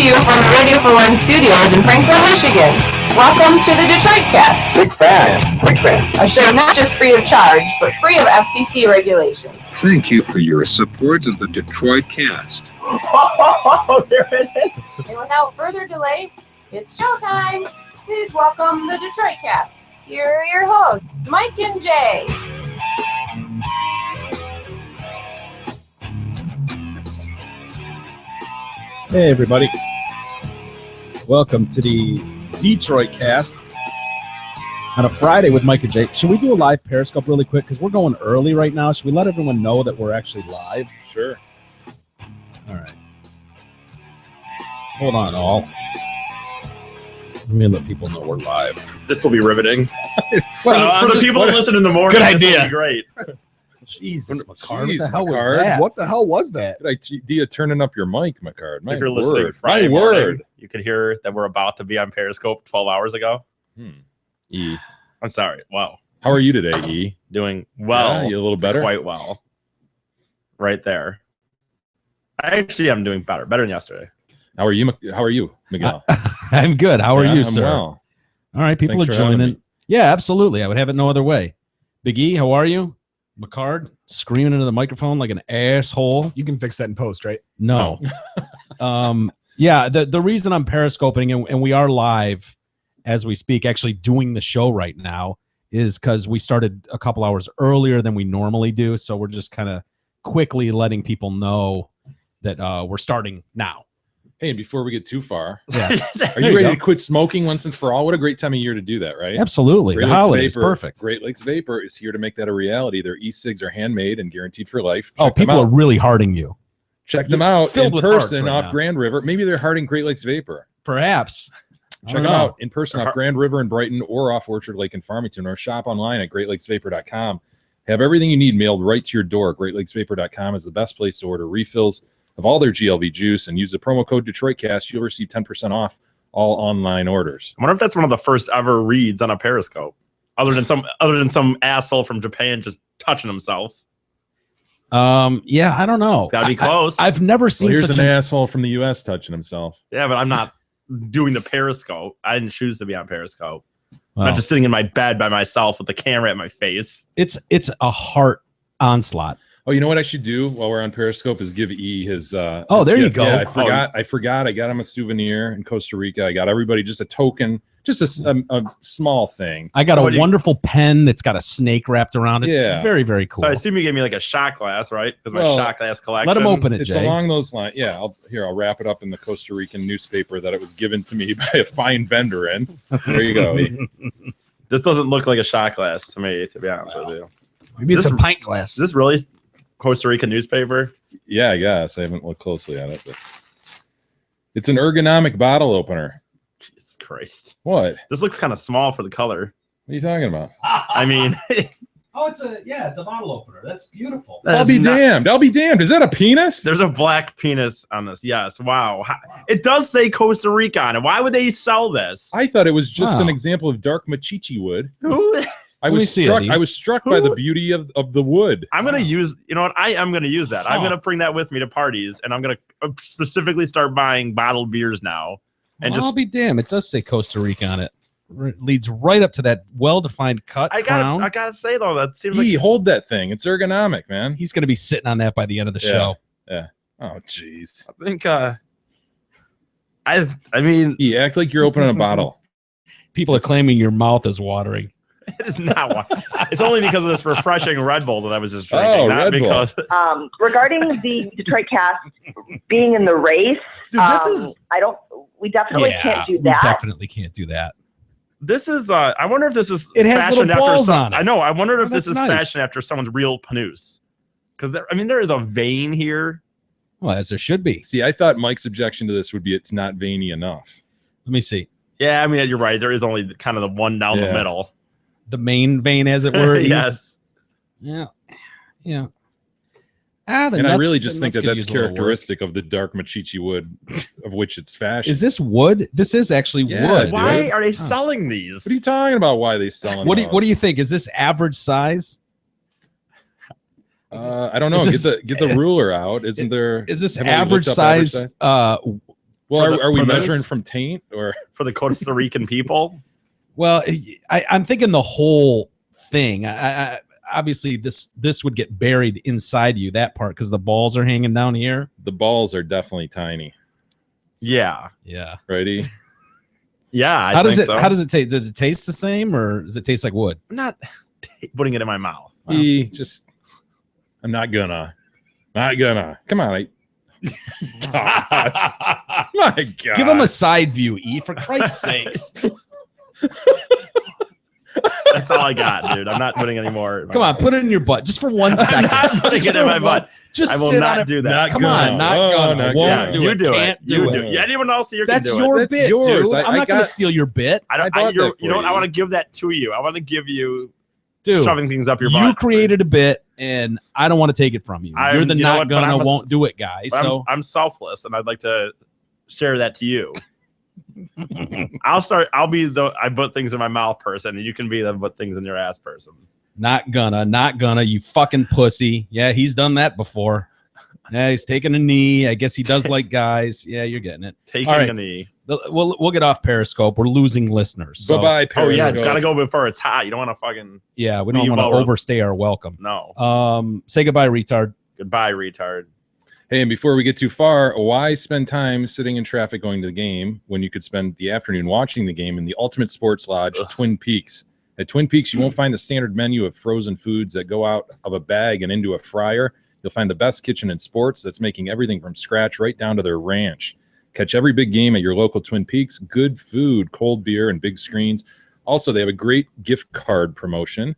to you from the Radio for One studios in Franklin, Michigan. Welcome to the Detroit Cast. Big fan. A show not just free of charge, but free of FCC regulations. Thank you for your support of the Detroit Cast. Oh, there it is. And without further delay, it's showtime. Please welcome the Detroit Cast. Here are your hosts, Mike and Jay. Hey everybody, welcome to the Detroit Cast on a Friday with Mike and Jay. Should we do a live Periscope really quick? Because we're going early right now. Should we let everyone know that we're actually live? Sure. All right. Hold on, all. Let me let people know we're live. This will be riveting. Well, for the people that listen in the morning, Good idea. This will be great. Jesus, McCard, Jeez, what the hell was McCard. that? What the hell was that? Good idea turning up your mic, McCard. My If you're listening word. Friday My morning, word. you could hear that we're about to be on Periscope 12 hours ago. E. I'm sorry. Wow. How are you today, E? Doing well. Yeah, you a little better? Quite well. Right there. I actually am doing better. Better than yesterday. How are you, Miguel? I'm good. How are Yeah, you, I'm sir? well. All right, people Thanks are for having joining. me. Yeah, absolutely. I would have it no other way. Big E, how are you? McCard, screaming into the microphone like an asshole. You can fix that in post, right? No. Yeah, the reason I'm periscoping and we are live as we speak, actually doing the show right now, is because we started a couple hours earlier than we normally do. So we're just kind of quickly letting people know that we're starting now. Hey, and before we get too far, Yeah, are There you you ready go. to quit smoking once and for all? What a great time of year to do that, right? absolutely. Great The Lakes holiday is Vapor- perfect. Great Lakes Vapor is here to make that a reality. Their e-cigs are handmade and guaranteed for life. Oh, Check them people are out. really harding you. Check them You're out filled in with hearts person right off now. Grand River. Maybe they're hearting Great Lakes Vapor. Perhaps. I Check don't them know. out in person off Grand River in Brighton or off Orchard Lake in Farmington, or shop online at greatlakesvapor.com. Have everything you need mailed right to your door. Greatlakesvapor.com is the best place to order refills of all their GLV juice, and use the promo code DetroitCast. You'll receive 10% off all online orders. I wonder if that's one of the first ever reads on a Periscope. Other than some asshole from Japan just touching himself. Yeah, I don't know. It's gotta be close. I've never Well, seen here's such an an asshole from the U.S. touching himself. Yeah, but I'm not doing the Periscope. I didn't choose to be on Periscope. I'm Well, not just sitting in my bed by myself with the camera at my face. it's a heart onslaught. Oh, you know what I should do while we're on Periscope is give E his. Oh, his there you gift. go. Yeah, I forgot. I got him a souvenir in Costa Rica. I got everybody just a token, just a small thing. I got So what a do you- wonderful pen that's got a snake wrapped around it. Yeah. It's very, very cool. So I assume you gave me like a shot glass, right? Because my Well, shot glass collection. Let him open it, It's Jay. along those lines. Yeah, I'll wrap it up in the Costa Rican newspaper that it was given to me by a fine vendor in. There you go. E. This doesn't look like a shot glass to me, to be honest with you. Maybe it's This- a pint glass. Is this really Costa Rican newspaper? Yeah, I guess I haven't looked closely at it, but it's an ergonomic bottle opener. Jesus Christ. What? This looks kind of small for the color. What are you talking about? I mean, Oh, it's a bottle opener. That's beautiful. that I'll is be not- damned. I'll be damned. Is that a penis? There's a black penis on this. Yes. Wow. It does say Costa Rica on it. Why would they sell this? I thought it was just an Wow. example of dark machichi wood. Who? I Let me was see struck. it, E. I was struck by the Who- beauty of the wood. I'm going to use, you know what? I am going to use that. I'm Huh. going to bring that with me to parties, and I'm going to specifically start buying bottled beers now. And Well, I'll just, be damned. It does say Costa Rica on it. Leads right up to that well-defined cut crown. I gotta say though, that seems E, like hold that thing. It's ergonomic, man. He's going to be sitting on that by the end of the Yeah. show. Oh, jeez. I think I mean E, act like you're opening a bottle. People are claiming your mouth is watering. it is not one. It's only because of this refreshing Red Bull that I was just drinking, Oh, not Red Bull. because Regarding the Detroit Cast being in the race, Dude, this is we definitely can't do that. We definitely can't do that. I wonder if this is It has fashioned little after balls some, on it. I know. I wonder if Oh, this that's is nice. fashioned after someone's real panus. Because there is a vein here. Well, as there should be. See, I thought Mike's objection to this would be it's not veiny enough. Let me see. Yeah, I mean you're right. There is only kind of the one down the Yeah. middle. The main vein, as it were. Yes. Yeah. Yeah. The And I nuts- really the just think nuts that could that's use a little work. characteristic of the dark machichi wood of which it's fashioned. Is this wood? This is actually Yeah, wood. dude. Why are they selling these? What are you talking about? Why they selling? What do you think? Is this average size? I don't know. is this- Get the ruler out. Isn't there? Is this haven't we average looked up size Well, are we for this? measuring from taint or? For the Costa Rican people. Well, I'm thinking the whole thing. I obviously this would get buried inside you, that part, because the balls are hanging down here. The balls are definitely tiny. Yeah. Yeah. Righty? Yeah. How does think it so. How does it taste? Does it taste the same, or does it taste like wood? I'm not putting it in my mouth. I'm not gonna. Come on. God. My God. Give him a side view, E, for Christ's sakes. That's all I got, dude. I'm not putting any more. in my Come on, mouth. put it in your butt just for 1 second. I'm not putting Just it in for my butt. Just I will sit not on it. do that. Not Come gonna. on, not Oh, gonna. not Won't gonna. do you it. do Can't it. do You it. do it. Yeah, anyone else here can That's do your it. That's bit, yours. dude. I I'm not going got- to steal your bit. I don't. I I, bought you're, that you know for what? I you. want to give that to you. I want to give you Dude, shoving things up your butt. you created a bit, and I don't want to take it from you. You're the you know not what, but gonna, I'm a- won't do it guy. But So I'm selfless, and I'd like to share that to you. I'll be the I put things in my mouth person, and you can be the put things in your ass person. not gonna, you fucking pussy. Yeah, he's done that before. Yeah, he's taking a knee. I guess he does like guys. Yeah, you're getting it. Taking All right. a knee. We'll get off Periscope. We're losing listeners. So, Bye-bye, Oh yeah, Periscope. it's gotta go before it's hot. You don't want to fucking yeah, we don't Leave want to while we're- overstay our welcome. no. Say goodbye, retard. Goodbye, retard. Hey, and before we get too far, why spend time sitting in traffic going to the game when you could spend the afternoon watching the game in the Ultimate Sports Lodge, Twin Peaks? At Twin Peaks, you won't find the standard menu of frozen foods that go out of a bag and into a fryer. You'll find the best kitchen in sports that's making everything from scratch right down to their ranch. Catch every big game at your local Twin Peaks. Good food, cold beer, and big screens. Also, they have a great gift card promotion.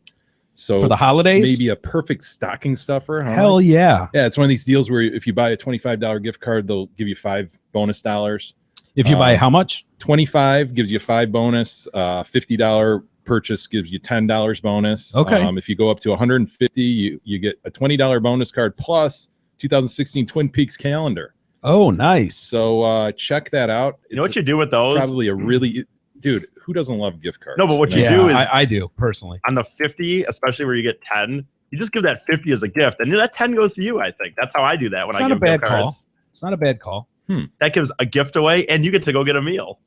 So For the holidays? maybe a perfect stocking stuffer. Huh? Hell yeah. Yeah, it's one of these deals where if you buy a $25 gift card, they'll give you $5 bonus dollars. If you buy how much? 25 gives you 5 bonus. $50 purchase gives you $10 bonus. Okay. If you go up to 150, you get a $20 bonus card plus 2016 Twin Peaks calendar. Oh, nice. So check that out. You know what you do with those? Probably a really dude. Who doesn't love gift cards? No, but what you Yeah, do is I do personally. on the 50, especially where you get 10, you just give that 50 as a gift, and that 10 goes to you. I think that's how I do that when It's I not a give bad gift cards. It's not a bad call. That gives a gift away, and you get to go get a meal.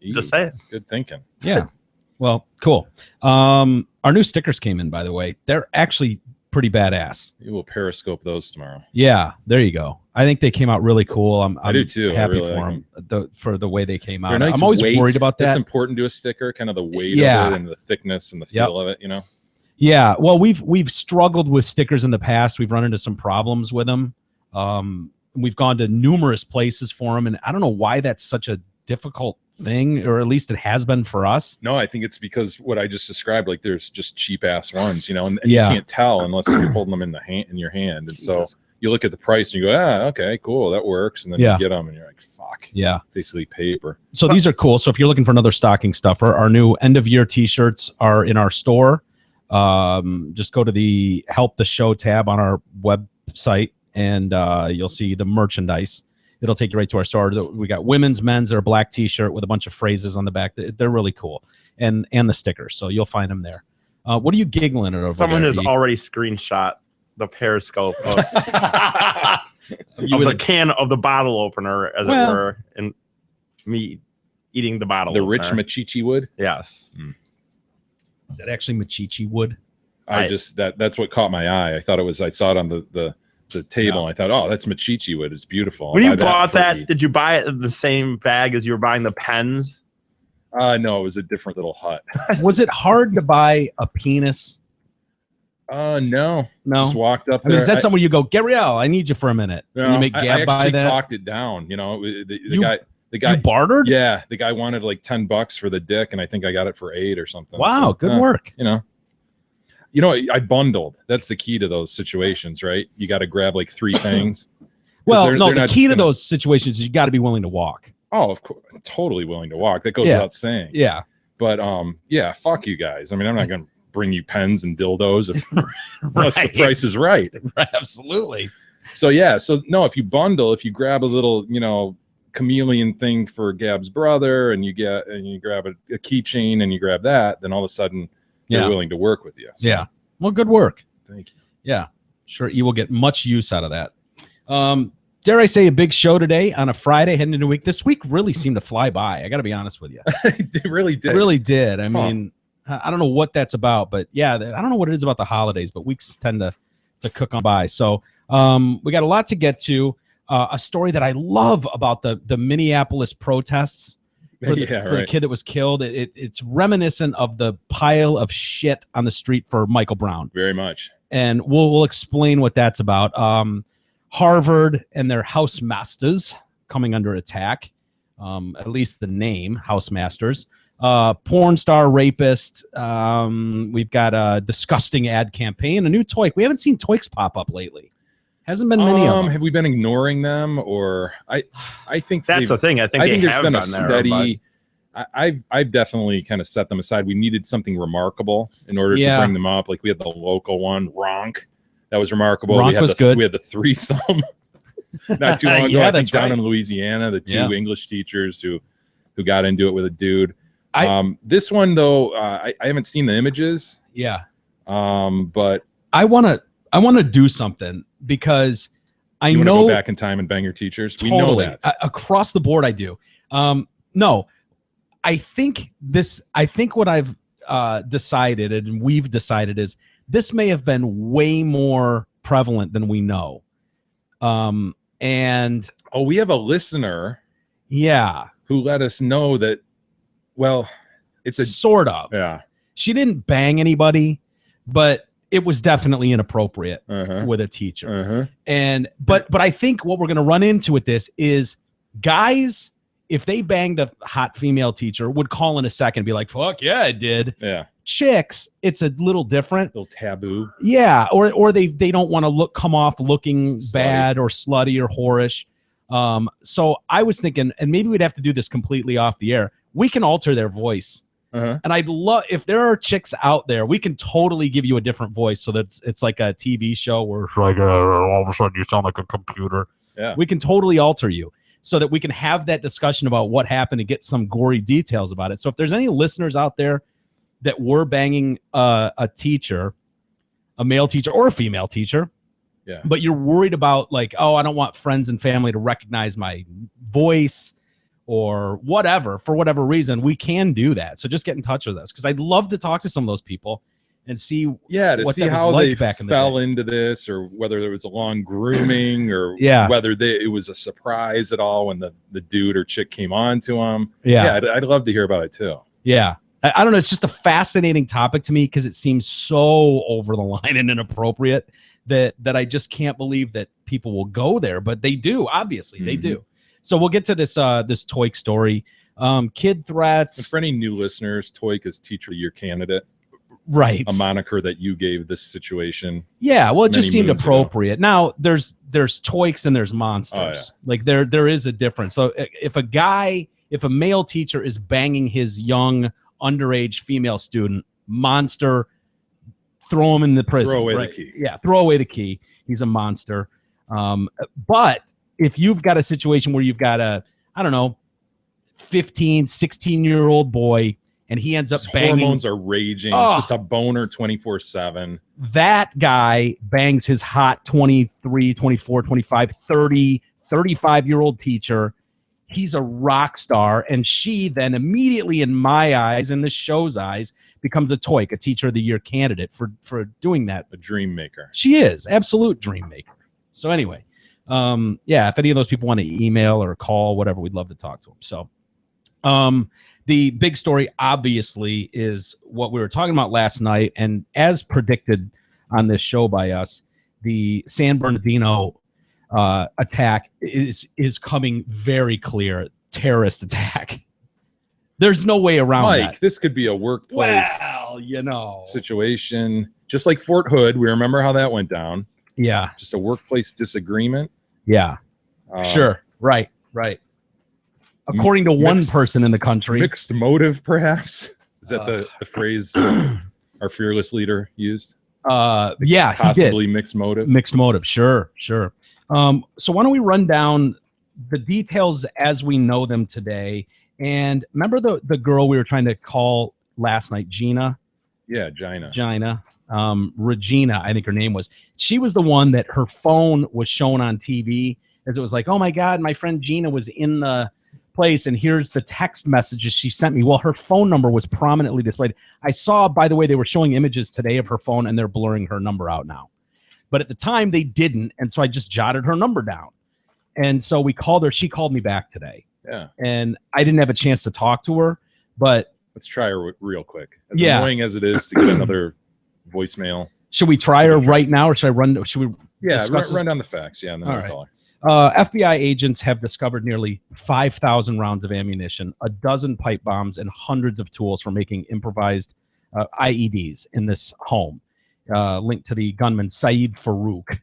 Eee, Just say it. good thinking. Yeah. Well, cool. Our new stickers came in, by the way. They're actually pretty badass. We will periscope those tomorrow. Yeah, there you go. I think they came out really cool. I'm I do too. I Happy really for like them for the way they came They're out. a nice I'm always weight. worried about That's that. important to a sticker, kind of the weight Yeah. of it and the thickness and the Yep. feel of it, you know? Yeah, well, we've struggled with stickers in the past. We've run into some problems with them. We've gone to numerous places for them, and I don't know why that's such a difficult thing, or at least it has been for us. No, I think it's because what I just described, like there's just cheap ass ones, you know, and Yeah. you can't tell unless you're holding them in the hand in your hand. And so Jesus. you look at the price and you go, okay, cool, that works. And then Yeah. you get them and you're like, fuck, Yeah. basically paper. So these are cool. So if you're looking for another stocking stuffer, our new end of year T-shirts are in our store. Just go to the Help the Show tab on our website, and you'll see the merchandise. It'll take you right to our store. We got women's, men's. They're a black T-shirt with a bunch of phrases on the back. They're really cool, and the stickers. So you'll find them there. What are you giggling at over Someone there? has E? already screenshot the Periscope of, You of with the can of the bottle opener, as Well- it were, and me eating the bottle. The rich opener. machichi wood. Yes. Is that actually Machichi wood? That's what caught my eye. I thought it was, I saw it on the table. And I thought, oh, that's machichi wood. It's beautiful. When I'll you buy bought for that, Eid. did you buy it in the same bag as you were buying the pens? No, it was a different little hut. Was it hard to buy a penis? No. No. Just walked up I mean, there. is that somewhere you go, Gabrielle? I need you for a minute. And you make I Gab buy actually that. talked it down. You know, the You- guy, You bartered? yeah, the guy wanted like $10 for the dick, and I think I got it for 8 or something. Wow, So, good work. You know, I bundled. That's the key to those situations, right? You got to grab like 3 things. Well, they're- no, they're the not key just to gonna- those situations is you got to be willing to walk. Oh, of course, totally willing to walk. That goes Yeah. without saying. Yeah. But yeah, fuck you guys. I mean, I'm not gonna bring you pens and dildos unless the Right. price is right. Absolutely. So yeah, so no, if you bundle, if you grab a little, chameleon thing for Gab's brother, and you grab a keychain and you grab that, then all of a sudden they're Yeah. willing to work with you. So, Yeah. Well, good work. thank you. Yeah. Sure. You will get much use out of that. dare I say, a big show today on a Friday heading into a week. This week really seemed to fly by. I got to be honest with you. It really did. It really did. I mean, I don't know what that's about, but yeah, I don't know what it is about the holidays, but weeks tend to cook on by. So we got a lot to get to. A story that I love about the Minneapolis protests for the kid that was killed. It's reminiscent of the pile of shit on the street for Michael Brown. Very much. And we'll explain what that's about. Harvard and their Housemasters coming under attack. At least the name Housemasters. Porn star rapist. We've got a disgusting ad campaign. A new toy. We haven't seen toys pop up lately. Hasn't been many of them. Have we been ignoring them, or I think That's the thing. I think there's been a steady. I've definitely kind of set them aside. We needed something remarkable in order to bring them up. Like we had the local one, Ronk, that was remarkable. Ronk was good. We had the threesome not too long ago. Yeah, I think down right. in Louisiana, the two English teachers who got into it with a dude. This one though, I haven't seen the images. Yeah. But I want to do something because I you know go back in time and bang your teachers. Totally. We know that across the board. I do. No, I think what I've decided and we've decided is this may have been way more prevalent than we know. And we have a listener. Yeah. Who let us know that, well, it's a sort of. Yeah. She didn't bang anybody, but it was definitely inappropriate with a teacher. But I think what we're going to run into with this is guys, if they banged a hot female teacher, would call in a second and be like, fuck yeah, I did. Yeah. Chicks, it's a little different. A little taboo. Yeah. Or they don't want to come off looking bad or slutty or whorish. So I was thinking, and maybe we'd have to do this completely off the air. We can alter their voice. And I'd love if there are chicks out there, we can totally give you a different voice so that it's like a TV show where it's like all of a sudden you sound like a computer. Yeah. We can totally alter you so that we can have that discussion about what happened and get some gory details about it. So if there's any listeners out there that were banging a teacher, a male teacher or a female teacher, but you're worried about like, oh, I don't want friends and family to recognize my voice or whatever, for whatever reason, we can do that. So just get in touch with us because I'd love to talk to some of those people and see to see how like they back in the fell day. Into this or whether there was a long grooming or whether it was a surprise at all when the dude or chick came on to them. I'd love to hear about it too. Yeah. I don't know. It's just a fascinating topic to me because it seems so over the line and inappropriate that I just can't believe that people will go there, but they do. Obviously, they do. So we'll get to this this Toik story. Kid threats. And for any new listeners, Toik is Teacher of the Year candidate. Right. A moniker that you gave this situation. Yeah, well, it just seemed appropriate. Now there's Toiks and there's monsters. Like there is a difference. So if a male teacher is banging his young underage female student, monster, throw him in the prison. Throw away the key. Yeah, throw away the key. He's a monster. But if you've got a situation where you've got a, 15, 16-year-old boy, and he ends up banging. Hormones are raging. Just a boner 24/7. That guy bangs his hot 23, 24, 25, 30, 35-year-old teacher. He's a rock star. And she then immediately, in my eyes, in the show's eyes, becomes a Toik, a Teacher of the Year candidate for doing that. A dream maker. She is. Absolute dream maker. So anyway. If any of those people want to email or call, whatever, we'd love to talk to them. So, the big story obviously is what we were talking about last night. And as predicted on this show by us, the San Bernardino, attack is coming very clear. Terrorist attack. There's no way around that. This could be a workplace situation. Just like Fort Hood. We remember how that went down. Yeah. Just a workplace disagreement. Yeah, sure. Right. According to one person in the country. Mixed motive, perhaps? Is that the phrase our fearless leader used? Yeah, possibly mixed motive. Mixed motive, sure. So why don't we run down the details as we know them today? And remember the girl we were trying to call last night, Gina? Yeah, Gina. Regina, I think her name was. She was the one that her phone was shown on TV As it was like, oh my God, my friend Gina was in the place, and here's the text messages she sent me. Well, her phone number was prominently displayed. I saw, by the way, they were showing images today of her phone, and they're blurring her number out now. But at the time, they didn't, and so I just jotted her number down. And so we called her. She called me back today. Yeah. And I didn't have a chance to talk to her, but Let's try her real quick. As Yeah. annoying as it is to get another voicemail. should we try her right now, or should I run? Should we? Yeah, discuss run down the facts. Yeah, and then All we'll right. call her. FBI agents have discovered nearly 5,000 rounds of ammunition, a dozen pipe bombs, and hundreds of tools for making improvised IEDs in this home. Linked to the gunman Saeed Farouk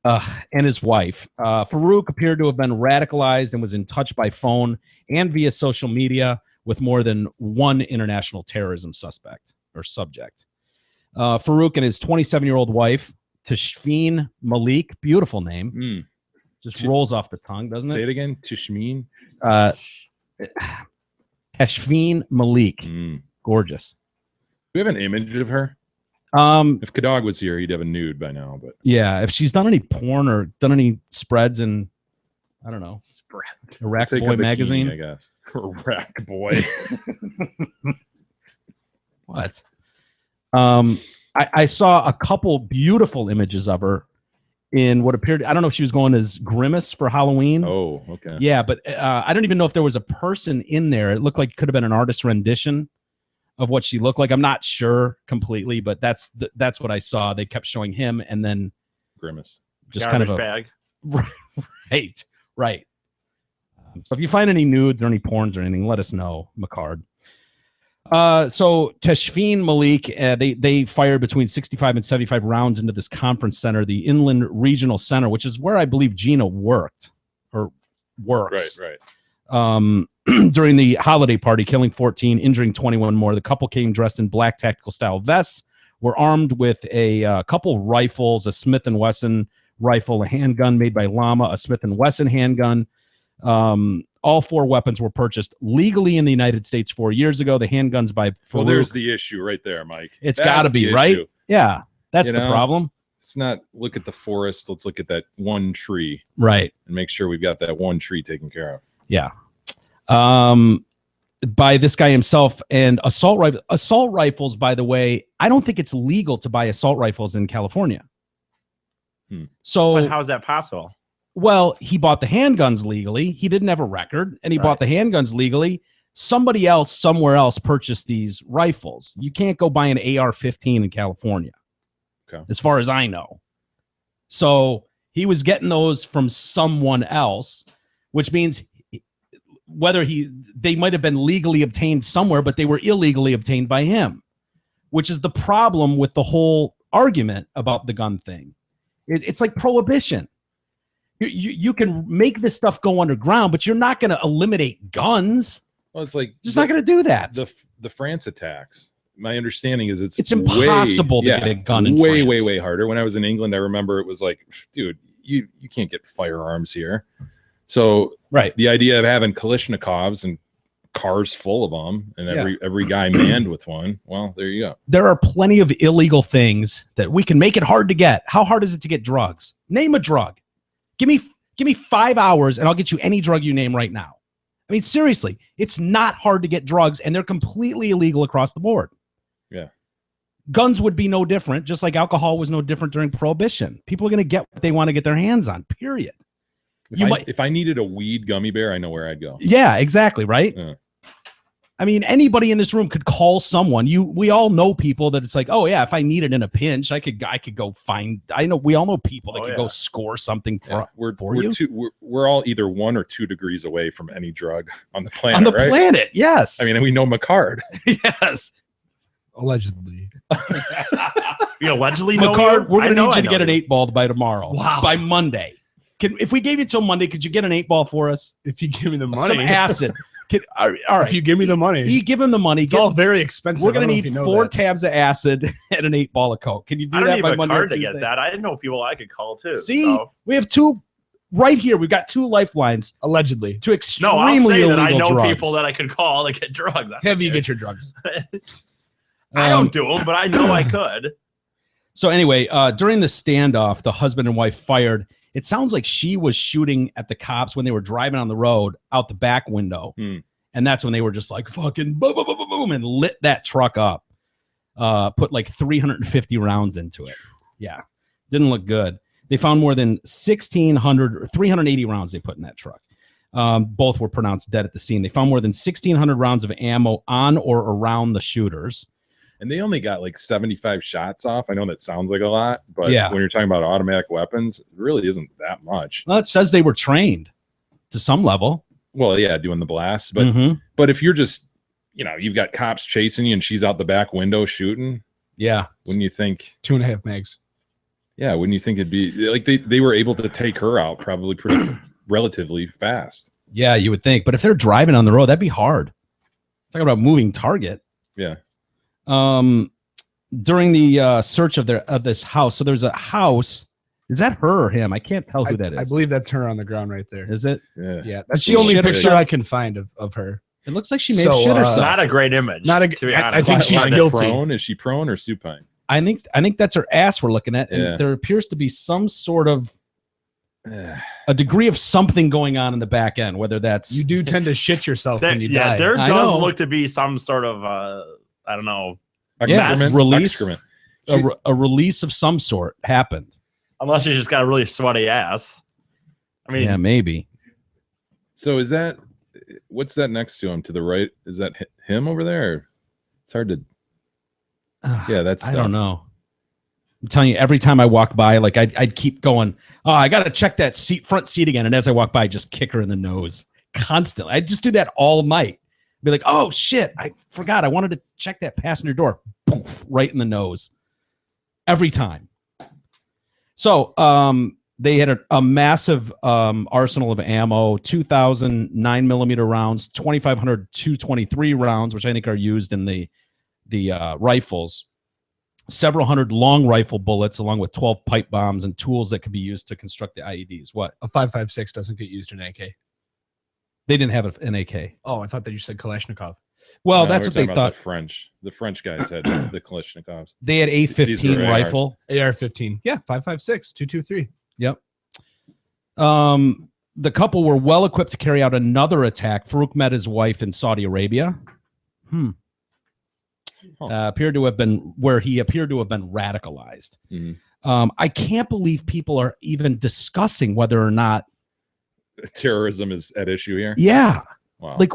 and his wife. Farouk appeared to have been radicalized and was in touch by phone and via social media with more than one international terrorism suspect or subject. Farouk and his 27-year-old wife, Tashfeen Malik, beautiful name, just rolls off the tongue, doesn't Say it? it again. Tishmeen. Tashfeen Malik, gorgeous. Do we have an image of her? If Kadog was here, he'd have a nude by now. But Yeah, if she's done any porn or done any spreads in, I don't know, Spreads. Iraq take a Boy bikini, magazine. I guess. Iraq Boy. What? I saw a couple beautiful images of her in what appeared, I don't know if she was going as Grimace for Halloween. Oh, okay. Yeah, but I don't even know if there was a person in there. It looked like it could have been an artist rendition of what she looked like. I'm not sure completely, but that's what I saw. They kept showing him, and then Grimace. just kind of a bag. right. So if you find any nudes or any porns or anything, let us know, McCard. So Tashfeen Malik, they fired between 65 and 75 rounds into this conference center, the Inland Regional Center, which is where I believe Gina worked or works. Right. During the holiday party, killing 14, injuring 21 more. The couple came dressed in black tactical style vests, were armed with a couple rifles, a Smith & Wesson rifle, a handgun made by Llama, a Smith & Wesson handgun. All four weapons were purchased legally in the United States 4 years ago. The handguns by Farouk. Well, there's the issue right there, Mike. It's got to be, right? Yeah, that's the problem. It's not look at the forest. Let's look at that one tree. Right. And make sure we've got that one tree taken care of. Yeah. By this guy himself, and assault rifles, by the way, I don't think it's legal to buy assault rifles in California. So But how is that possible? well, he bought the handguns legally. He didn't have a record, and he bought the handguns legally. Somebody else somewhere else purchased these rifles. You can't go buy an AR-15 in California, as far as I know. So he was getting those from someone else, which means they might have been legally obtained somewhere, but they were illegally obtained by him, which is the problem with the whole argument about the gun thing. It's like prohibition. You can make this stuff go underground, but you're not going to eliminate guns. Well, it's like just not going to do that. The France attacks. My understanding is it's impossible to get a gun in France. way harder. When I was in England, I remember it was like, dude, you can't get firearms here. So the idea of having Kalashnikovs and cars full of them and every guy manned with one, well, there you go. There are plenty of illegal things that we can make it hard to get. How hard is it to get drugs? Name a drug. Give me 5 hours and I'll get you any drug you name right now. I mean, seriously, it's not hard to get drugs, and they're completely illegal across the board. Yeah. Guns would be no different, just like alcohol was no different during Prohibition. People are going to get what they want to get their hands on, period. If I needed a weed gummy bear, I know where I'd go. Yeah, exactly, right? Yeah. I mean, anybody in this room could call someone. We all know people that it's like, oh yeah, if I need it in a pinch, I could go find. I know we all know people that could go score something for you. We're all either 1 or 2 degrees away from any drug on the planet. On the planet, yes. I mean, we know McCard. Yes. Allegedly. You allegedly know McCard, you? we're gonna need you to know get an you. 8-ball by tomorrow. Wow. By Monday. If we gave you till Monday, could you get an 8-ball for us? If you give me the money. Some acid. All right. If you give me the money. You give him the money. It's all very expensive. We're going to I don't know need if you know 4 that. tabs of acid and an 8-ball of Coke. Can you do I don't that need by a Monday or card to Tuesday? get that. I didn't know people I could call too. See, so. we have 2 right here. We've got 2 lifelines Allegedly. to extremely No, I'll say illegal that I know drugs. people that I could call to get drugs. Have you get your drugs? I don't do them, but I know I could. So anyway, during the standoff, the husband and wife fired It sounds like she was shooting at the cops when they were driving on the road out the back window. And that's when they were just like fucking boom, boom, boom, boom, boom, and lit that truck up. Put like 350 rounds into it. Yeah. Didn't look good. They found more than 1,600 or 380 rounds they put in that truck. Both were pronounced dead at the scene. They found more than 1,600 rounds of ammo on or around the shooters. And they only got like 75 shots off. I know that sounds like a lot, but Yeah. when you're talking about automatic weapons, it really isn't that much. Well, it says they were trained to some level. Well, yeah, doing the blasts, but Mhm. but if you're just, you've got cops chasing you and she's out the back window shooting, Yeah. wouldn't you think? 2.5 megs. Yeah, wouldn't you think it'd be like they were able to take her out probably pretty relatively fast? Yeah, you would think. But if they're driving on the road, that'd be hard. Talking about moving target. Yeah. During the search of this house, so there's a house. Is that her or him? I can't tell who that is. I believe that's her on the ground right there. Is it? Yeah. Yeah, that's She the only shit picture herself? I can find of her. It looks like she may have So, shit herself. Not a great image. Not a- to be I honest. think she's Lying guilty. Prone? Is she prone or supine? I think that's her ass we're looking at, and Yeah. there appears to be some sort of a degree of something going on in the back end. Whether that's You do tend to shit yourself when you die. there I does know. look to be some sort of I don't know, Yeah, Excrement? release. Excrement. a release of some sort happened. unless you just got a really sweaty ass. I mean, Yeah, maybe. So is that what's that next to him to the right? Is that him over there? Or it's hard to. Yeah, that's. I don't know. I'm telling you, every time I walk by, like I'd keep going. Oh, I got to check that front seat again. And as I walk by, I just kick her in the nose constantly. I just do that all night. Be like, oh shit, I forgot. I wanted to check that passenger door. Poof, right in the nose. Every time. So, they had a massive arsenal of ammo, 2,000 9mm rounds, 2,500 223 rounds, which I think are used in the rifles, several hundred long rifle bullets, along with 12 pipe bombs and tools that could be used to construct the IEDs. What? A 5.56 doesn't get used in AK. They didn't have an AK. Oh, I thought that you said Kalashnikov. Well, No, that's we're what they talking about thought. The French guys had the Kalashnikovs. They had These A15 were ARs. rifle. AR-15. Yeah, 5.56, 223. Yep. The couple were well equipped to carry out another attack. Farouk met his wife in Saudi Arabia. Appeared to have been where he appeared to have been radicalized. Mhm. I can't believe people are even discussing whether or not. Terrorism is at issue here. Yeah. Wow. Like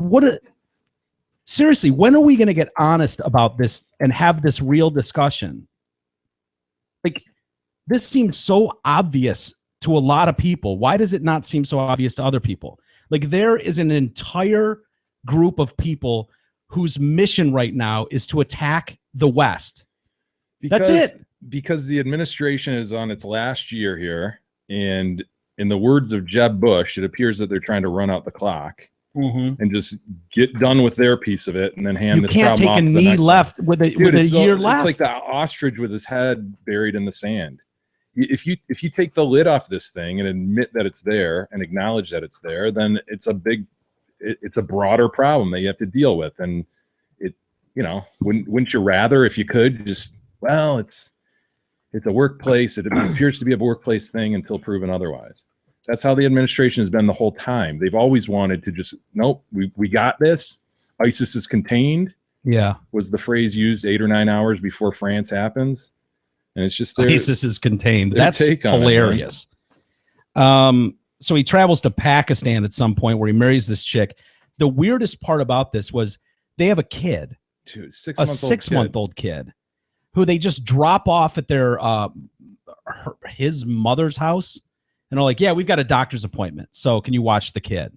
seriously, when are we going to get honest about this and have this real discussion? Like, this seems so obvious to a lot of people. Why does it not seem so obvious to other people? Like, there is an entire group of people whose mission right now is to attack the West. That's it. Because the administration is on its last year here, and in the words of Jeb Bush, it appears that they're trying to run out the clock and just get done with their piece of it, and then hand You this can't problem take off a to the knee next one. left with a Dude, year left. It's like the ostrich with his head buried in the sand. If you take the lid off this thing and admit that it's there and acknowledge that it's there, then it's a broader problem that you have to deal with. And wouldn't you rather, if you could, just, well, it's a workplace. It appears to be a workplace thing until proven otherwise. That's how the administration has been the whole time. They've always wanted to just, nope, we got this. ISIS is contained. Yeah. Was the phrase used 8 or 9 hours before France happens. And it's just ISIS is contained. their That's take on it, man. hilarious. So he travels to Pakistan at some point where he marries this chick. The weirdest part about this was they have a kid, Dude, a 6-month-old 6-month-old kid, who they just drop off at their his mother's house, and they're like, "Yeah, we've got a doctor's appointment, so can you watch the kid?"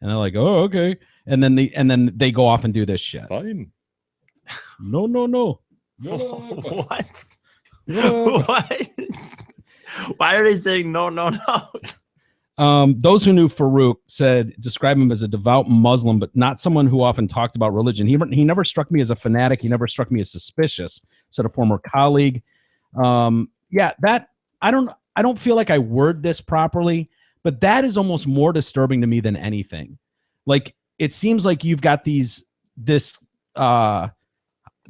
And they're like, "Oh, okay." And then they go off and do this shit. Fine. No. What? What? Why are they saying no? Those who knew Farouk describe him as a devout Muslim, but not someone who often talked about religion. He never struck me as a fanatic. He never struck me as suspicious, said a former colleague. That I don't feel like I word this properly, but that is almost more disturbing to me than anything. Like, it seems like you've got this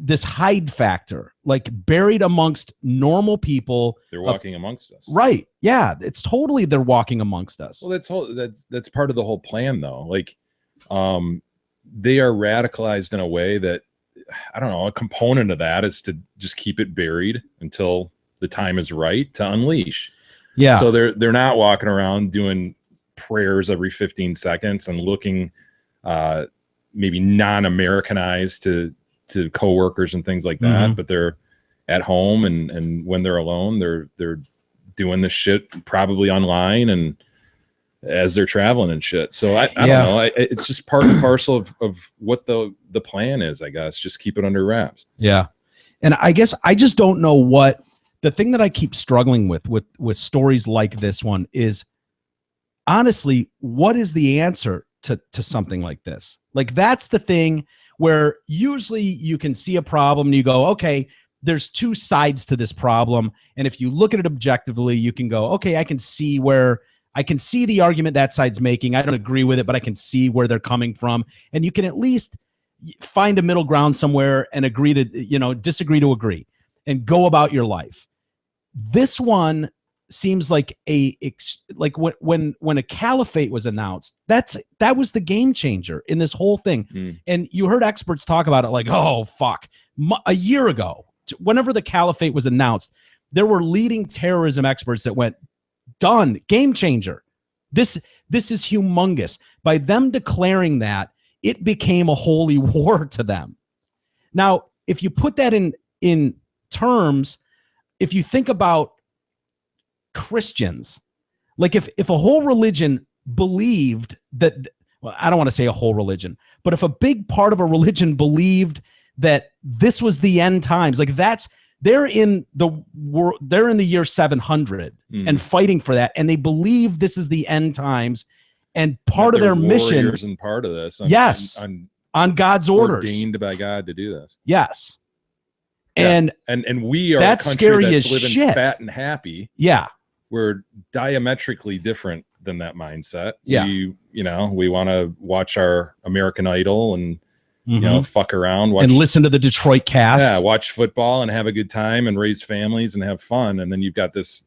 this hide factor, like buried amongst normal people. They're walking amongst us. Right. Yeah. It's totally, they're walking amongst us. Well, that's part of the whole plan, though. Like, they are radicalized in a way that, I don't know, a component of that is to just keep it buried until the time is right to unleash. Yeah. So they're not walking around doing prayers every 15 seconds and looking maybe non-Americanized to coworkers and things like that, but they're at home and when they're alone, they're doing this shit probably online and as they're traveling and shit. So I don't know. It's just part and parcel of what the plan is, I guess. Just keep it under wraps. Yeah. And I guess I just don't know what the thing that I keep struggling with stories like this one is, honestly, what is the answer to something like this? Like, that's the thing where usually you can see a problem and you go, okay, there's two sides to this problem. And if you look at it objectively, you can go, okay, I can see the argument that side's making. I don't agree with it, but I can see where they're coming from. And you can at least find a middle ground somewhere and agree to, disagree to agree and go about your life. This one seems like when a caliphate was announced, that was the game changer in this whole thing. And you heard experts talk about it like, oh, fuck. A year ago, whenever the caliphate was announced, there were leading terrorism experts that went, done, game changer. This is humongous. By them declaring that, it became a holy war to them. Now, if you put that in terms, if you think about Christians, like if a whole religion believed that, well, I don't want to say a whole religion, but if a big part of a religion believed that this was the end times, like they're in the year 700 and fighting for that, and they believe this is the end times, and part of their mission and part of this, on God's orders, ordained by God to do this. Yes. Yeah. And we are that's a country scary that's as living shit. Fat and happy. Yeah. We're diametrically different than that mindset. Yeah. We want to watch our American Idol and fuck around, and listen to the Detroit cast. Yeah, watch football and have a good time and raise families and have fun. And then you've got this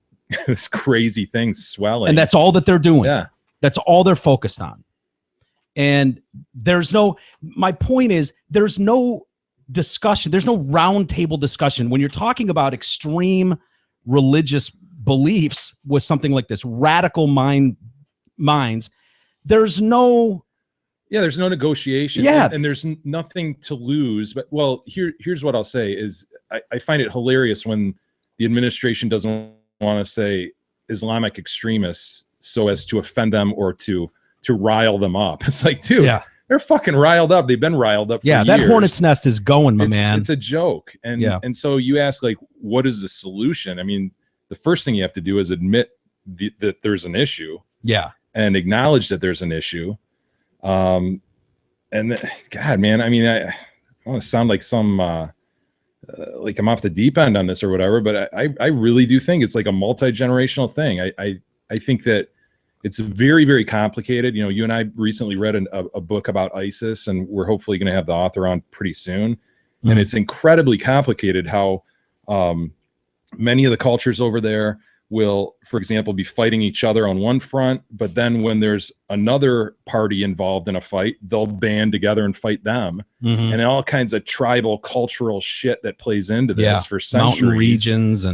crazy thing swelling. And that's all that they're doing. Yeah. That's all they're focused on. And my point is, there's no discussion. There's no round table discussion. When you're talking about extreme religious beliefs with something like this, radical minds, there's no negotiation. Yeah. And there's nothing to lose. But, well, here's what I'll say is I find it hilarious when the administration doesn't want to say Islamic extremists so as to offend them or to rile them up. It's like, dude, they're fucking riled up. They've been riled up for years. That hornet's nest is going, man. It's a joke. And so you ask, like, what is the solution? I mean, the first thing you have to do is admit that there's an issue. Yeah. And acknowledge that there's an issue. God, man, I mean, I want to sound like some like I'm off the deep end on this or whatever, but I really do think it's like a multi-generational thing. I think that it's very, very complicated. You and I recently read a book about ISIS, and we're hopefully going to have the author on pretty soon. And it's incredibly complicated how many of the cultures over there will, for example, be fighting each other on one front, but then when there's another party involved in a fight, they'll band together and fight them. And all kinds of tribal cultural shit that plays into this for centuries. Mountain regions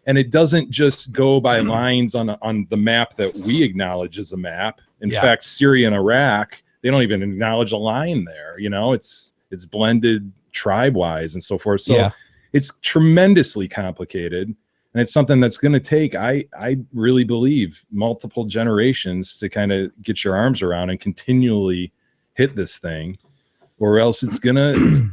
and it doesn't just go by lines on the map that we acknowledge as a map. In fact, Syria and Iraq, they don't even acknowledge a line there. It's blended tribe-wise and so forth. So it's tremendously complicated. And it's something that's going to take, I really believe, multiple generations to kind of get your arms around and continually hit this thing, or else the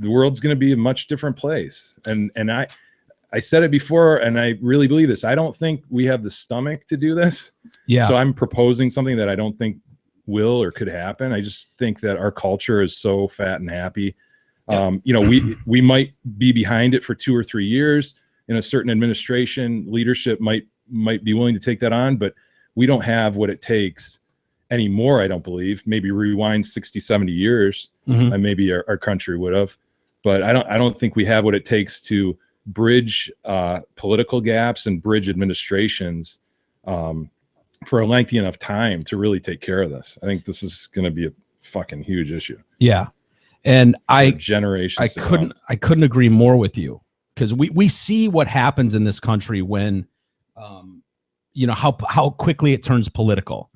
world's going to be a much different place. And I said it before, and I really believe this. I don't think we have the stomach to do this. Yeah. So I'm proposing something that I don't think will or could happen. I just think that our culture is so fat and happy. We might be behind it for 2 or 3 years. In a certain administration, leadership might be willing to take that on, but we don't have what it takes anymore, I don't believe. Maybe rewind 60, 70 years, and maybe our country would have. but I don't think we have what it takes to bridge political gaps and bridge administrations for a lengthy enough time to really take care of this. I think this is going to be a fucking huge issue. Yeah. And generations. I couldn't agree more with you, because we see what happens in this country when, how quickly it turns political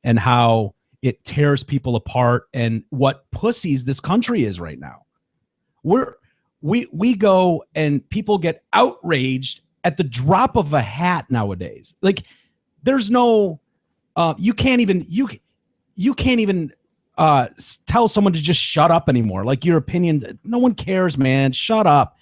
and how it tears people apart and what pussies this country is right now. We go and people get outraged at the drop of a hat nowadays. Like, there's no, you can't even tell someone to just shut up anymore. Like, your opinion, no one cares, man. Shut up.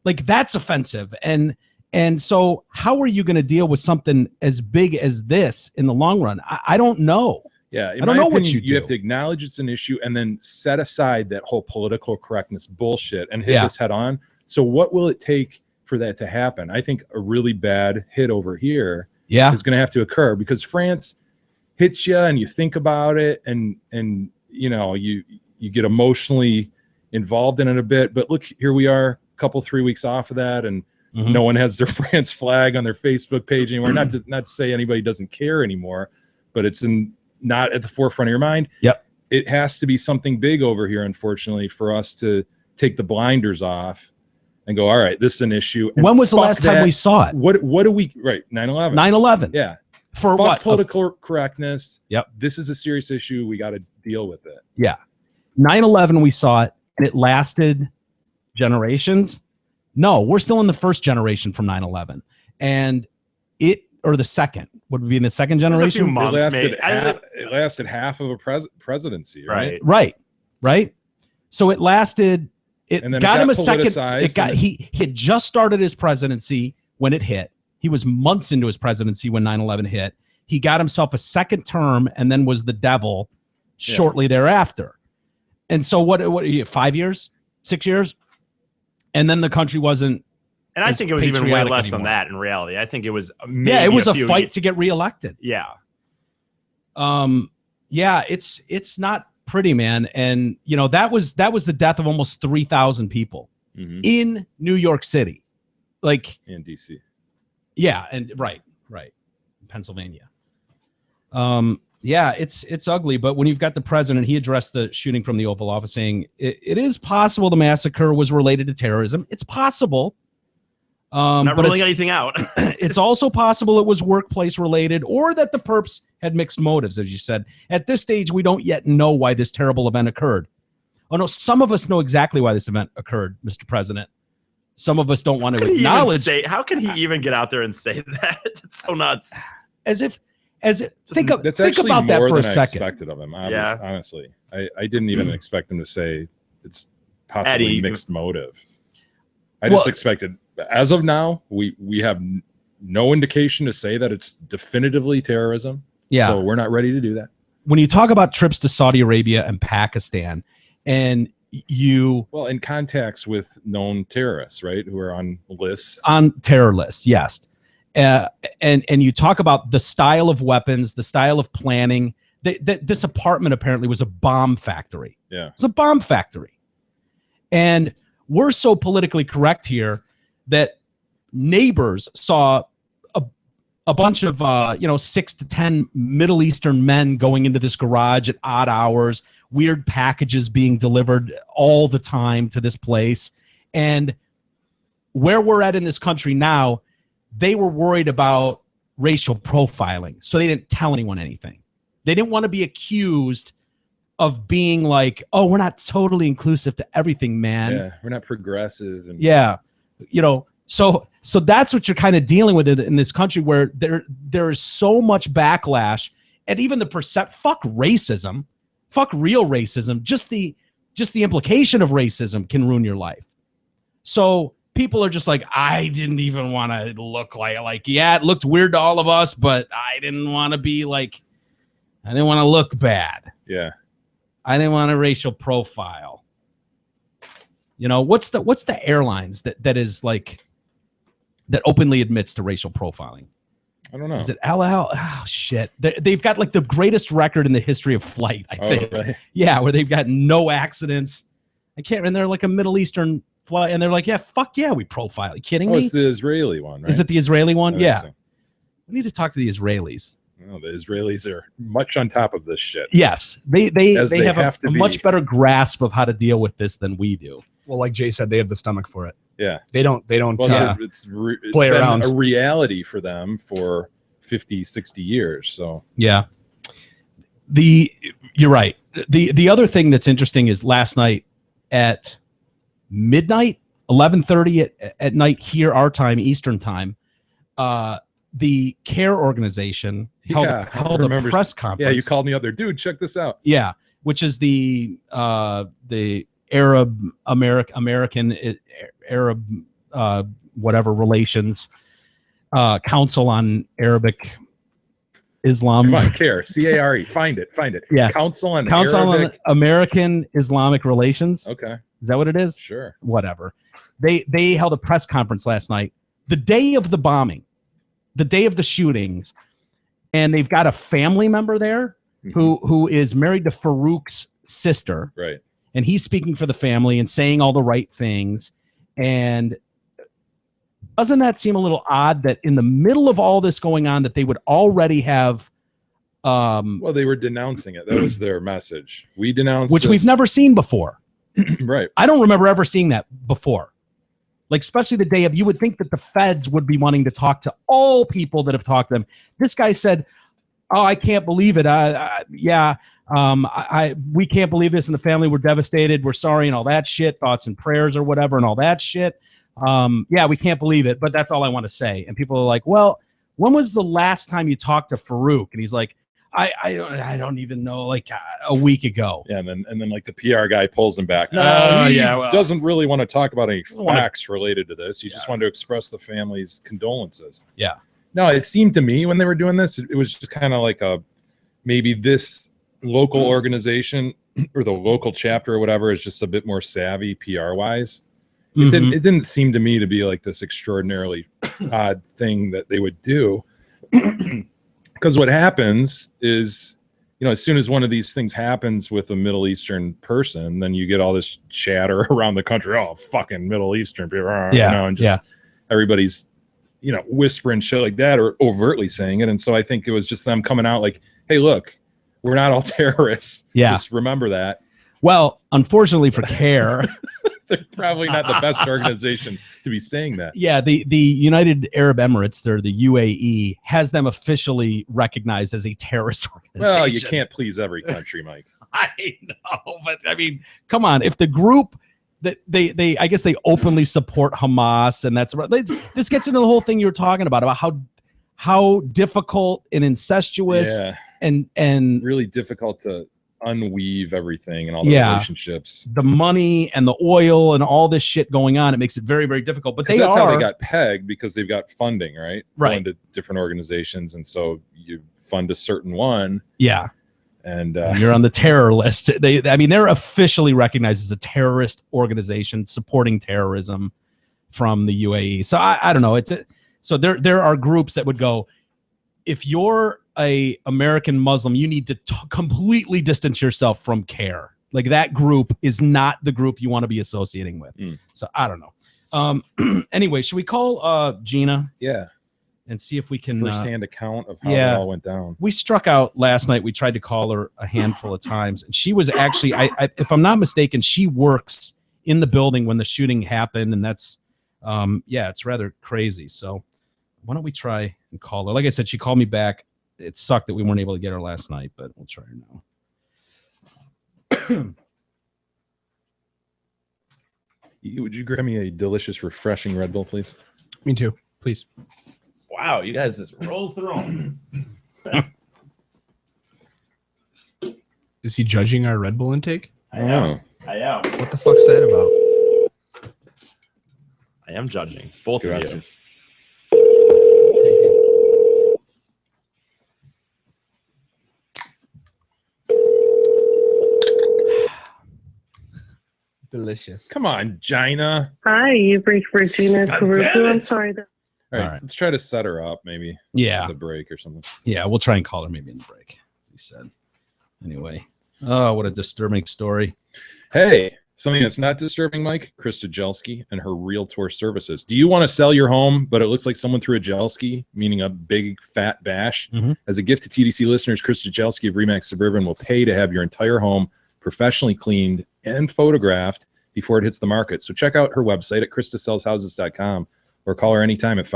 Like, that's offensive. And so how are you going to deal with something as big as this in the long run? I don't know. Yeah, I don't know what you do. You have to acknowledge it's an issue and then set aside that whole political correctness bullshit and hit this head on. So what will it take for that to happen? I think a really bad hit over here is going to have to occur, because France hits you and you think about it and you get emotionally involved in it a bit. But look, here we are, a 3 weeks off of that, and no one has their France flag on their Facebook page anymore. Not to say anybody doesn't care anymore, but it's not at the forefront of your mind. Yep. It has to be something big over here, unfortunately, for us to take the blinders off and go, all right, this is an issue. And when was the last time we saw it? What do we, 9/11. 9/11. Yeah. For Fuck what? Political correctness. Yep. This is a serious issue. We got to deal with it. Yeah. 9/11, we saw it, and it lasted generations. No, we're still in the first generation from 9/11. And or the second, would we be in the second generation? A few months, it lasted half of a presidency, right? Right. So it lasted. It got him a second. He had just started his presidency when it hit. He was months into his presidency when 9/11 hit. He got himself a second term and then was the devil shortly thereafter. And so what 5 years, 6 years? And then the country wasn't. And I think it was even way less than that in reality. I think it was it was a fight to get reelected. Yeah. It's not pretty, man. And that was the death of almost 3,000 people in New York City. Like in DC. Yeah, and right. Pennsylvania. It's ugly, but when you've got the president, he addressed the shooting from the Oval Office saying it is possible the massacre was related to terrorism. It's possible. Not ruling anything out. It's also possible it was workplace related, or that the perps had mixed motives, as you said. At this stage, we don't yet know why this terrible event occurred. Oh no, some of us know exactly why this event occurred, Mr. President. Some of us don't want to acknowledge. How can he even get out there and say that? It's so nuts. Think about that for a second. I expected of him. Honestly, I didn't even expect him to say it's possibly mixed motive. I just expected. As of now, we have no indication to say that it's definitively terrorism. Yeah. So we're not ready to do that. When you talk about trips to Saudi Arabia and Pakistan, and in contacts with known terrorists, right, who are on lists, on terror lists, yes, and you talk about the style of weapons, the style of planning. This apartment apparently was a bomb factory. Yeah, it's a bomb factory, and we're so politically correct here that neighbors saw a bunch of 6 to 10 Middle Eastern men going into this garage at odd hours, weird packages being delivered all the time to this place. And where we're at in this country now, they were worried about racial profiling, so they didn't tell anyone anything. They didn't want to be accused of being like, oh, we're not totally inclusive to everything, man. Yeah, we're not progressive. And So that's what you're kind of dealing with in this country, where there is so much backlash, and even the fuck racism, fuck real racism, just the implication of racism can ruin your life. So people are just like, I didn't even want to look like it looked weird to all of us, but I didn't want to be like, I didn't want to look bad. Yeah. I didn't want a racial profile. What's the airlines that is like, that openly admits to racial profiling? I don't know. Is it El Al? Oh, shit. They've got like the greatest record in the history of flight, I think. Right. Yeah, where they've got no accidents. I can't remember. They're like a Middle Eastern fly, and they're like, yeah, fuck yeah, we profile. Are you kidding Oh, me? it's the Israeli one, right? Is it the Israeli I one? think Yeah. so. We need to talk to the Israelis. No, the Israelis are much on top of this shit. Yes, they As they have have to a be. much better grasp of how to deal with this than we do. Well, like Jay said, they have the stomach for it. Yeah. They don't. Well, Yeah. it's Play been around. a reality for them for 50, 60 years. So Yeah. You're right. The other thing that's interesting is last night at midnight, 11:30 at night here, our time, Eastern time, the CARE organization held I a remember- press conference. yeah, you called me up there, dude. Check this out. Yeah, which is the Arab American Arab whatever relations Council on Arabic Islam. Come on, CARE, CARE. Find it. Yeah. Council on Council Arabic. on American Islamic Relations. Okay, Is that what it is? sure. Whatever. They held a press conference last night, the day of the bombing, the day of the shootings, and they've got a family member there who is married to Farouk's sister, Right. and he's speaking for the family and saying all the right things. And doesn't that seem a little odd that in the middle of all this going on, that they would already have Well, they were denouncing it. That was their message. We denounced which this. we've never seen before. Right. I don't remember ever seeing that before. Like, especially the day of, you would think that the feds would be wanting to talk to all people that have talked to them. This guy said, "Oh, I can't believe it. We can't believe this, and the family were devastated. We're sorry," and all that shit, thoughts and prayers or whatever, and all that shit. Yeah, we can't believe it, but that's all I want to say. And people are like, "Well, when was the last time you talked to Farouk?" And he's like, I don't even know, like a week ago. Yeah, and then like the PR guy pulls him back. No, he yeah, well- doesn't really want to talk about any wanna- facts related to this. He just wanted to express the family's condolences. Yeah. No, it seemed to me when they were doing this, it was just kind of like maybe this local organization or the local chapter or whatever is just a bit more savvy PR wise. It didn't seem to me to be like this extraordinarily odd thing that they would do. Because what happens is, as soon as one of these things happens with a Middle Eastern person, then you get all this chatter around the country. Oh, fucking Middle Eastern people, and just everybody's, whispering shit like that or overtly saying it. And so I think it was just them coming out like, "Hey, look, we're not all terrorists. Yeah. Just remember that." Well, unfortunately for CARE, They're probably not the best organization to be saying that. yeah, the United Arab Emirates, or the UAE, has them officially recognized as a terrorist organization. Well, you can't please every country, Mike. I know, but I mean, come on. If the group that they I guess they openly support Hamas, and this gets into the whole thing you were talking about how difficult and incestuous Yeah, and really difficult to unweave everything and all the relationships. the money and the oil and all this shit going on. It makes it very, very difficult. But That's how they got pegged, because they've got funding, right? Right. Going to different organizations, and so you fund a certain one, yeah. and You're on the terror list. They're officially recognized as a terrorist organization supporting terrorism from the UAE. So I don't know. So there are groups that would go, if you're a American Muslim, you need to completely distance yourself from CARE. Like, that group is not the group you want to be associating with. So I don't know. Anyway, should we call Gina yeah, and see if we can firsthand account of how yeah. it all went down. We struck out last night. We tried to call her a handful of times, and she was actually, if I'm not mistaken, she works in the building when the shooting happened, and that's, it's rather crazy. So why don't we try and call her? Like I said, she called me back. It sucked that we weren't able to get her last night, but we'll try her now. Would you grab me a delicious, refreshing Red Bull, please? Me too. Please. Wow, you guys just roll through them. Is he judging our Red Bull intake? I am. What the fuck's that about? I am judging both of you. Gracias. Delicious. Come on, Gina. Hi, you've reached Regina Caruso. I'm sorry. All right, All right. let's try to set her up, maybe Yeah. at the break or something. Yeah, we'll try and call her maybe in the break, as he said. Anyway. Oh, what a disturbing story. Hey, Something that's not disturbing, Mike, Krista Jelski and her Realtor services. Do you want to sell your home, but it looks like someone threw a Jelski, meaning a big fat bash? Mhm. As a gift to TDC listeners, Krista Jelski of Remax Suburban will pay to have your entire home professionally cleaned and photographed before it hits the market. So check out her website at kristasellshouses.com or call her anytime at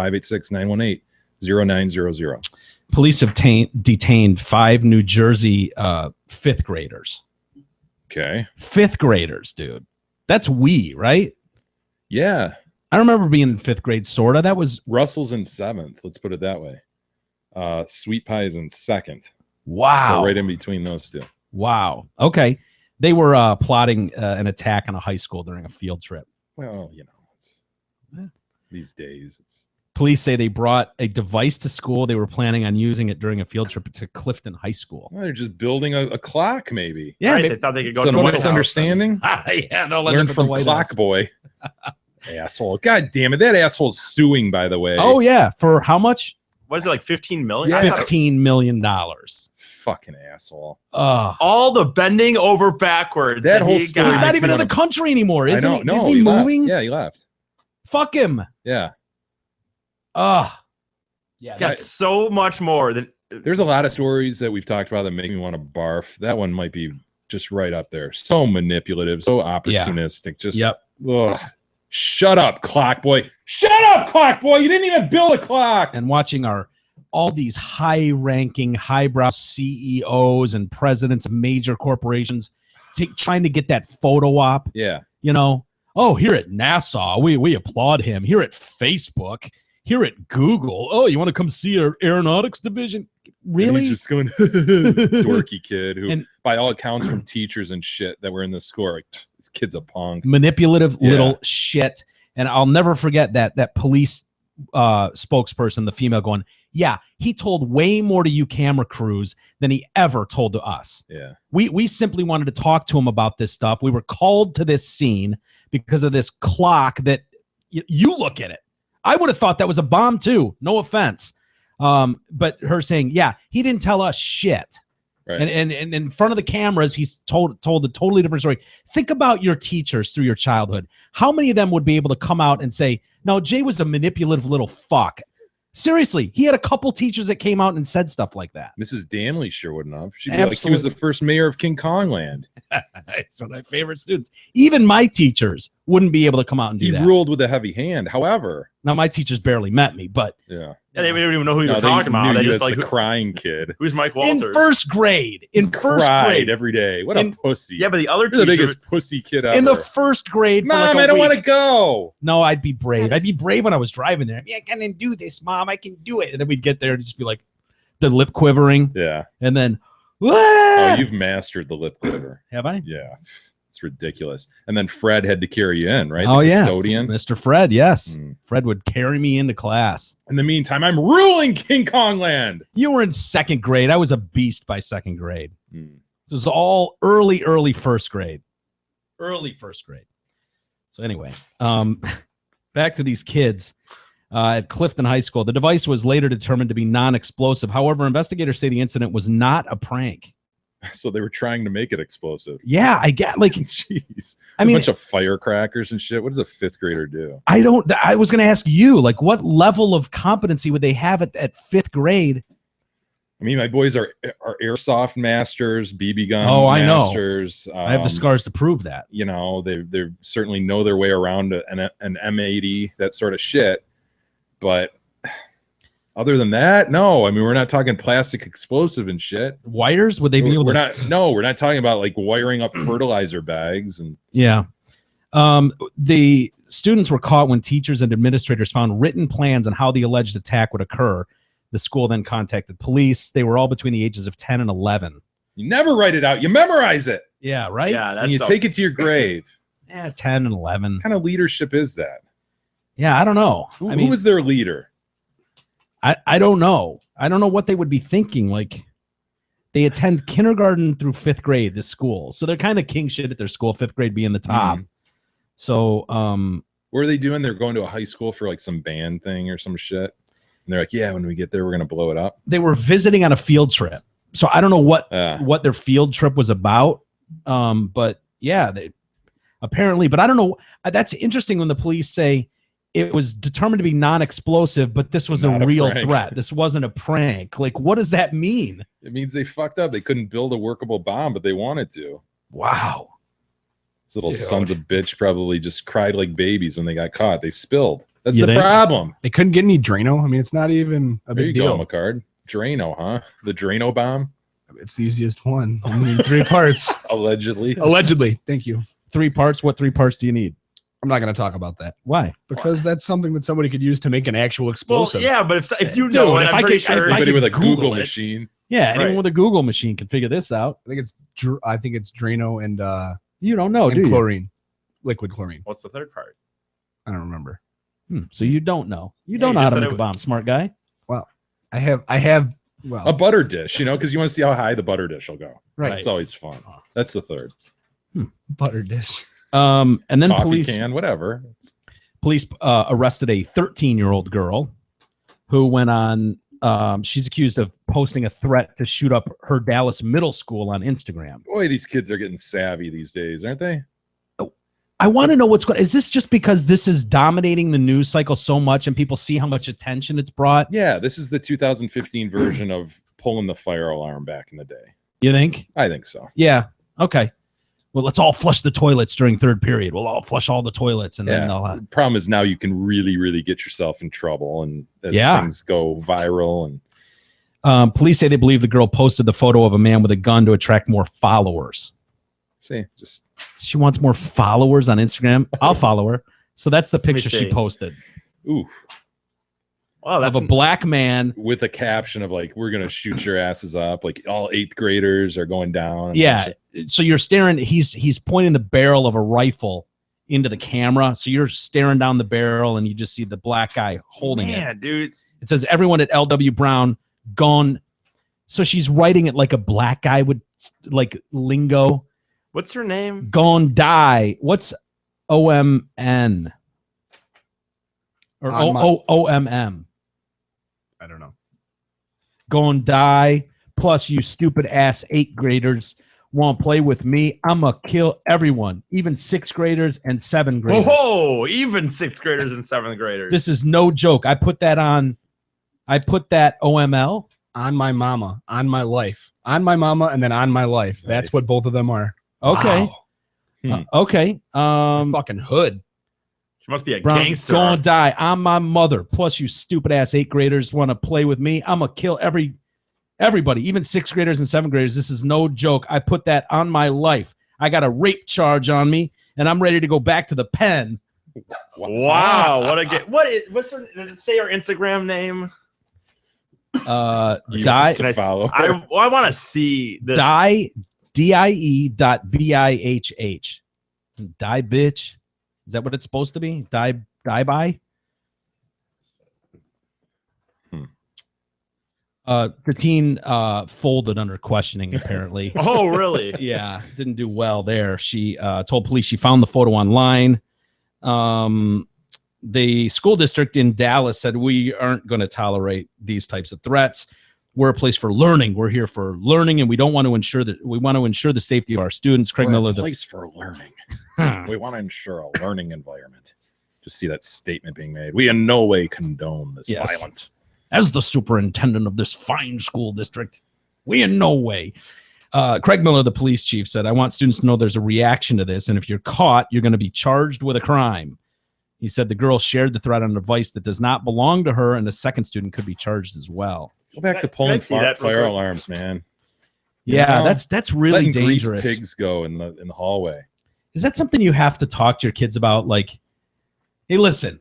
586-918-0900. Police have detained 5 New Jersey 5th graders. Okay. 5th graders, dude. That's right? Yeah. I remember being in 5th grade, sorta. That was Russell's in 7th. Let's put it that way. Sweet Pie is in 2nd. wow. So right in between those two. Wow. Okay. They were plotting an attack on a high school during a field trip. Well, it's these days. It's Police say they brought a device to school. They were planning on using it during a field trip to Clifton High School. well, they're just building a clock, maybe. Yeah, Right? maybe- They thought they could go Some to the White House. misunderstanding. yeah, they'll let Learn them at the from White Clock House. Boy. Asshole. God damn it. That asshole's suing, by the way. Oh yeah, for how much? Was it like 15 million? Yeah. I thought it- $15 million. Fucking asshole. all the bending over backwards. That whole he story He's got. not makes even me in the wanna- country anymore, I isn't know. he? No, Isn't he left. moving? Yeah, he left. Fuck him. Yeah. Yeah. got so much more than. There's a lot of stories that we've talked about that make me want to barf. That one might be just right up there. So manipulative, so opportunistic. Just Yep. ugh. Shut up, Clock Boy. Shut up, Clock Boy. You didn't even build a clock. And watching all these high-ranking, highbrow CEOs and presidents of major corporations trying to get that photo op. Yeah. Oh, here at NASA, we applaud him. Here at Facebook, here at Google. Oh, you want to come see our aeronautics division? And Really? he's just going dorky kid who, And- by all accounts from teachers and shit that were in the score, like, this kid's a punk. Manipulative Yeah. little shit. And I'll never forget that police spokesperson, the female, going, yeah, he told way more to you camera crews than he ever told to us. Yeah. We simply wanted to talk to him about this stuff. We were called to this scene because of this clock that you look at it. I would have thought that was a bomb too. No offense. But her saying, yeah, he didn't tell us shit. Right. And in front of the cameras, he's told a totally different story. Think about your teachers through your childhood. How many of them would be able to come out and say, no, Jay was a manipulative little fuck? Seriously, he had a couple teachers that came out and said stuff like that. Mrs. Danley sure wouldn't have. She'd be like, he was the Absolutely. first mayor of King Kong Land. It's one of my favorite students. Even my teachers wouldn't be able to come out and do He that. ruled with a heavy hand. However, Now, my teachers barely met me, but yeah. Yeah, they didn't even know who you No, were they talking about. knew They you just as like, the crying kid. who's Mike in Walters? first grade, Cried every day. What a In- pussy. Yeah, but the other You're the teacher. biggest pussy kid ever. in the first grade. for Mom, like a I don't week. want to go. No, I'd be brave. I'd be brave when I was driving there. Yeah, I can do this, Mom. I can do it. And then we'd get there and just be like, the lip quivering, Yeah. and then, Oh, you've mastered the lip quiver. have I? Yeah. It's ridiculous. And then Fred had to carry you in, right? Oh the yeah, custodian. Mr. Fred. Yes, Mm. Fred would carry me into class. In the meantime, I'm ruling King Kong Land. You were in second grade. I was a beast by second grade. Mm. This was all early first grade. Early first grade. So anyway, back to these kids at Clifton High School. The device was later determined to be non-explosive. However, investigators say the incident was not a prank. So they were trying to make it explosive. Yeah, I get like, Jeez. I a mean, bunch of firecrackers and shit. What does a fifth grader do? I was going to ask you, like, what level of competency would they have at fifth grade? I mean, my boys are airsoft masters, BB gun Oh, I know. masters. I have the scars to prove that. You know, they certainly know their way around an M80, that sort of shit. But other than that, no. I mean, we're not talking plastic explosive and shit. Wires? Would they be able We're to? not. We're not talking about like wiring up fertilizer bags and. Yeah. The students were caught when teachers and administrators found written plans on how the alleged attack would occur. The school then contacted police. They were all between the ages of 10 and 11. You never write it out. You memorize it, Yeah, right? Yeah, and you that's take it to your grave. Yeah, 10 and 11. What kind of leadership is that? Yeah, I don't know. Who, I mean, who was their leader? I don't know. I don't know what they would be thinking. Like, they attend kindergarten through fifth grade, this school. So they're kind of king shit at their school, fifth grade being the top. Mhm. So, What are they doing? They're going to a high school for like some band thing or some shit. And they're like, yeah, when we get there, we're going to blow it up. they were visiting on a field trip. So I don't know what their field trip was about. But yeah, apparently. But I don't know. That's interesting when the police say it was determined to be non-explosive, but this was Not a a real prank. threat. This wasn't a prank. Like, what does that mean? It means they fucked up. They couldn't build a workable bomb, but they wanted to. Wow. These little Dude. sons of bitch probably just cried like babies when they got caught. They spilled. That's You the think? problem. They couldn't get any Drano. I mean, it's not even a There you big deal. go, McCard. Drano, huh? The Drano bomb, It's the easiest one. Only 3 parts. allegedly. Allegedly. Thank you. 3 parts. What 3 parts do you need? I'm not going to talk about that Why? because that's something that somebody could use to make an actual Well, explosive. yeah, but if you Dude, know it, if I I'm pretty could- if sure. I Everybody could with a Google Google it. machine. Yeah, anyone Right. with a Google machine can figure this out. I think it's Drano and You don't know, do and you? chlorine, liquid chlorine. What's the third part? I don't remember. So you don't know. You Yeah, don't you know how just to said make it a bomb, smart guy. I have. Well, A butter dish, because you want to see how high the butter dish will go. right. It's always fun. That's the third. Butter dish. And then Coffee police can, whatever. arrested a 13-year-old girl who went on. She's accused of posting a threat to shoot up her Dallas middle school on Instagram. Boy, these kids are getting savvy these days, aren't they? I want to know what's going. Is this just because this is dominating the news cycle so much, and people see how much attention it's brought? Yeah, this is the 2015 version of pulling the fire alarm back in the day. You think? I think so. Yeah. Okay. Well, let's all flush the toilets during third period. We'll all flush all the toilets, and then they'll. The problem is now you can really, really get yourself in trouble, and as Yeah. things go viral, and Police say they believe the girl posted the photo of a man with a gun to attract more followers. see, just She wants more followers on Instagram. I'll follow her. So that's the me picture she see. posted oof, Wow, of that's a black man. with a caption of like, "We're gonna shoot your asses up." Like all 8th graders are going down. and Yeah. So you're staring. He's pointing the barrel of a rifle into the camera. So you're staring down the barrel, and you just see the black guy holding it. man, dude. It says everyone at LW Brown gone. So she's writing it like a black guy would, like lingo. What's her name? Gone die. What's OMN? Or On my- OMM? I don't know. Gone die. Plus, you stupid ass 8th graders want to play with me. I'm going to kill everyone, even 6th graders and 7th graders. Whoa, even 6th graders and 7th graders. This is no joke. I put that OML. On my mama, on my life, on my mama, and then on my life. That's Nice. what both of them are. Okay. Wow. Okay. Fucking hood. she must be a Brown, gangster. gonna die. I'm my mother. Plus, you stupid ass 8th graders want to play with me. I'm gonna kill everybody, even 6th graders and 7th graders. This is no joke. I put that on my life. I got a rape charge on me, and I'm ready to go back to the pen. Wow, what a what's her? Does it say her Instagram name? You Die. can follow. I want to see this. Die. DIE.BIHH. Die bitch. Is that what it's supposed to be? Die by. The teen folded under questioning, apparently. Oh, really? Yeah, didn't do well there. She told police she found the photo online. The school district in Dallas said, we aren't going to tolerate these types of threats. We're a place for learning. We're here for learning, and we want to ensure the safety of our students. Craig We're Miller, a the place for learning. We want to ensure a learning environment. Just see that statement being made. We in no way condone this Yes. violence. as the superintendent of this fine school district, we in no way. Craig Miller, the police chief, said, I want students to know there's a reaction to this, and if you're caught, you're going to be charged with a crime. He said the girl shared the threat on a device that does not belong to her, and a second student could be charged as well. Go back to Can I pulling see that real fire quick? alarms, man. You Yeah, know, that's really letting dangerous. greased pigs go in the hallway. Is that something you have to talk to your kids about? Like, hey, listen,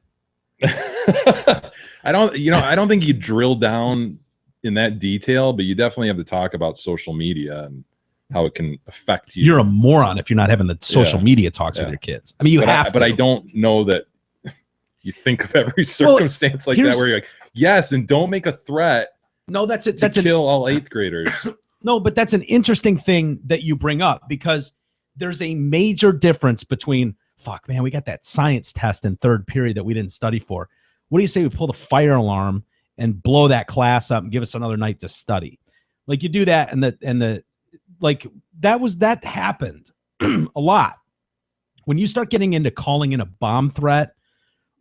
I don't think you drill down in that detail, but you definitely have to talk about social media and how it can affect you. you're a moron if you're not having the social Yeah. media talks with Yeah. your kids. I mean, you have to. But I don't know that you think of every circumstance like that here's- where you're like, yes, and don't make a threat No, that's it. to That's kill all eighth graders. No, but that's an interesting thing that you bring up because there's a major difference between, fuck, man, we got that science test in third period that we didn't study for. What do you say we pull the fire alarm and blow that class up and give us another night to study? Like you do that and that happened a lot. when you start getting into calling in a bomb threat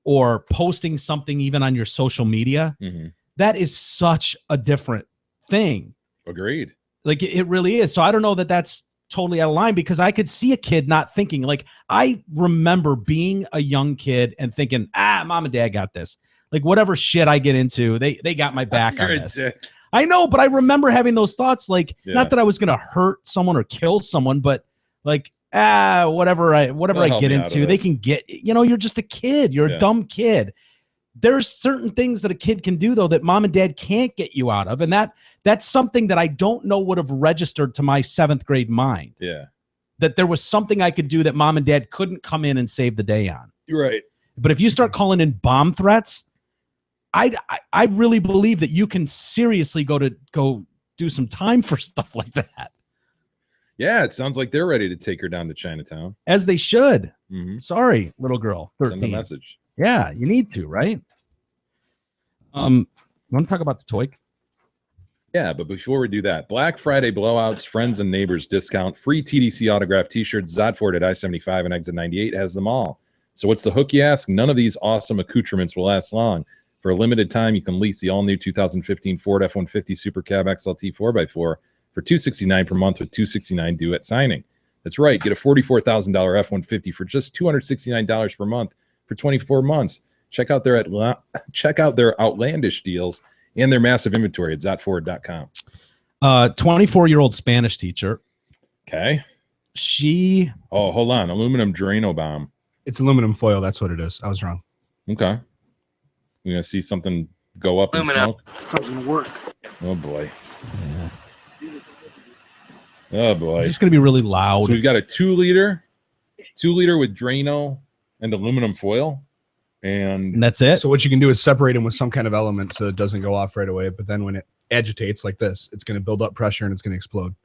or posting something even on your social media, that is such a different thing. Agreed. Like it really is. So I don't know that that's totally out of line, because I could see a kid not thinking. Like, I remember being a young kid and thinking, mom and dad got this. Like, whatever shit I get into, they got my back on this. I know, but I remember having those thoughts. Like, not that I was going to hurt someone or kill someone, but like, whatever I get into, they can get, you're just a kid. You're a dumb kid. There's certain things that a kid can do, though, that mom and dad can't get you out of. And that's something that I don't know would have registered to my 7th grade mind. Yeah. That there was something I could do that mom and dad couldn't come in and save the day on. You're right. But if you start calling in bomb threats, I really believe that you can seriously go do some time for stuff like that. Yeah, it sounds like they're ready to take her down to Chinatown. As they should. Mm-hmm. Sorry, little girl. 13. Send a message. Yeah, you need to, right? Want to talk about the toy? Yeah, but before we do that, Black Friday blowouts, friends and neighbors discount, free TDC autograph t-shirts. Zodford at I-75 and exit 98 has them all. So what's the hook, you ask? None of these awesome accoutrements will last long. For a limited time, you can lease the all-new 2015 Ford F-150 Super Cab XLT 4x4 for $269 per month with $269 due at signing. That's right. Get a $44,000 F-150 for just $269 per month for 24 months. Check out their outlandish deals and their massive inventory at zotford.com. 24-year-old Spanish teacher. Okay. Oh, hold on. Aluminum Drano bomb. It's aluminum foil. That's what it is. I was wrong. Okay. You're going to see something go up in smoke? Doesn't work. Oh, boy. Yeah. Oh, boy. It's just going to be really loud. So we've got a 2-liter with Drano and aluminum foil. And that's it? So what you can do is separate them with some kind of element so it doesn't go off right away. But then when it agitates like this, it's going to build up pressure and it's going to explode.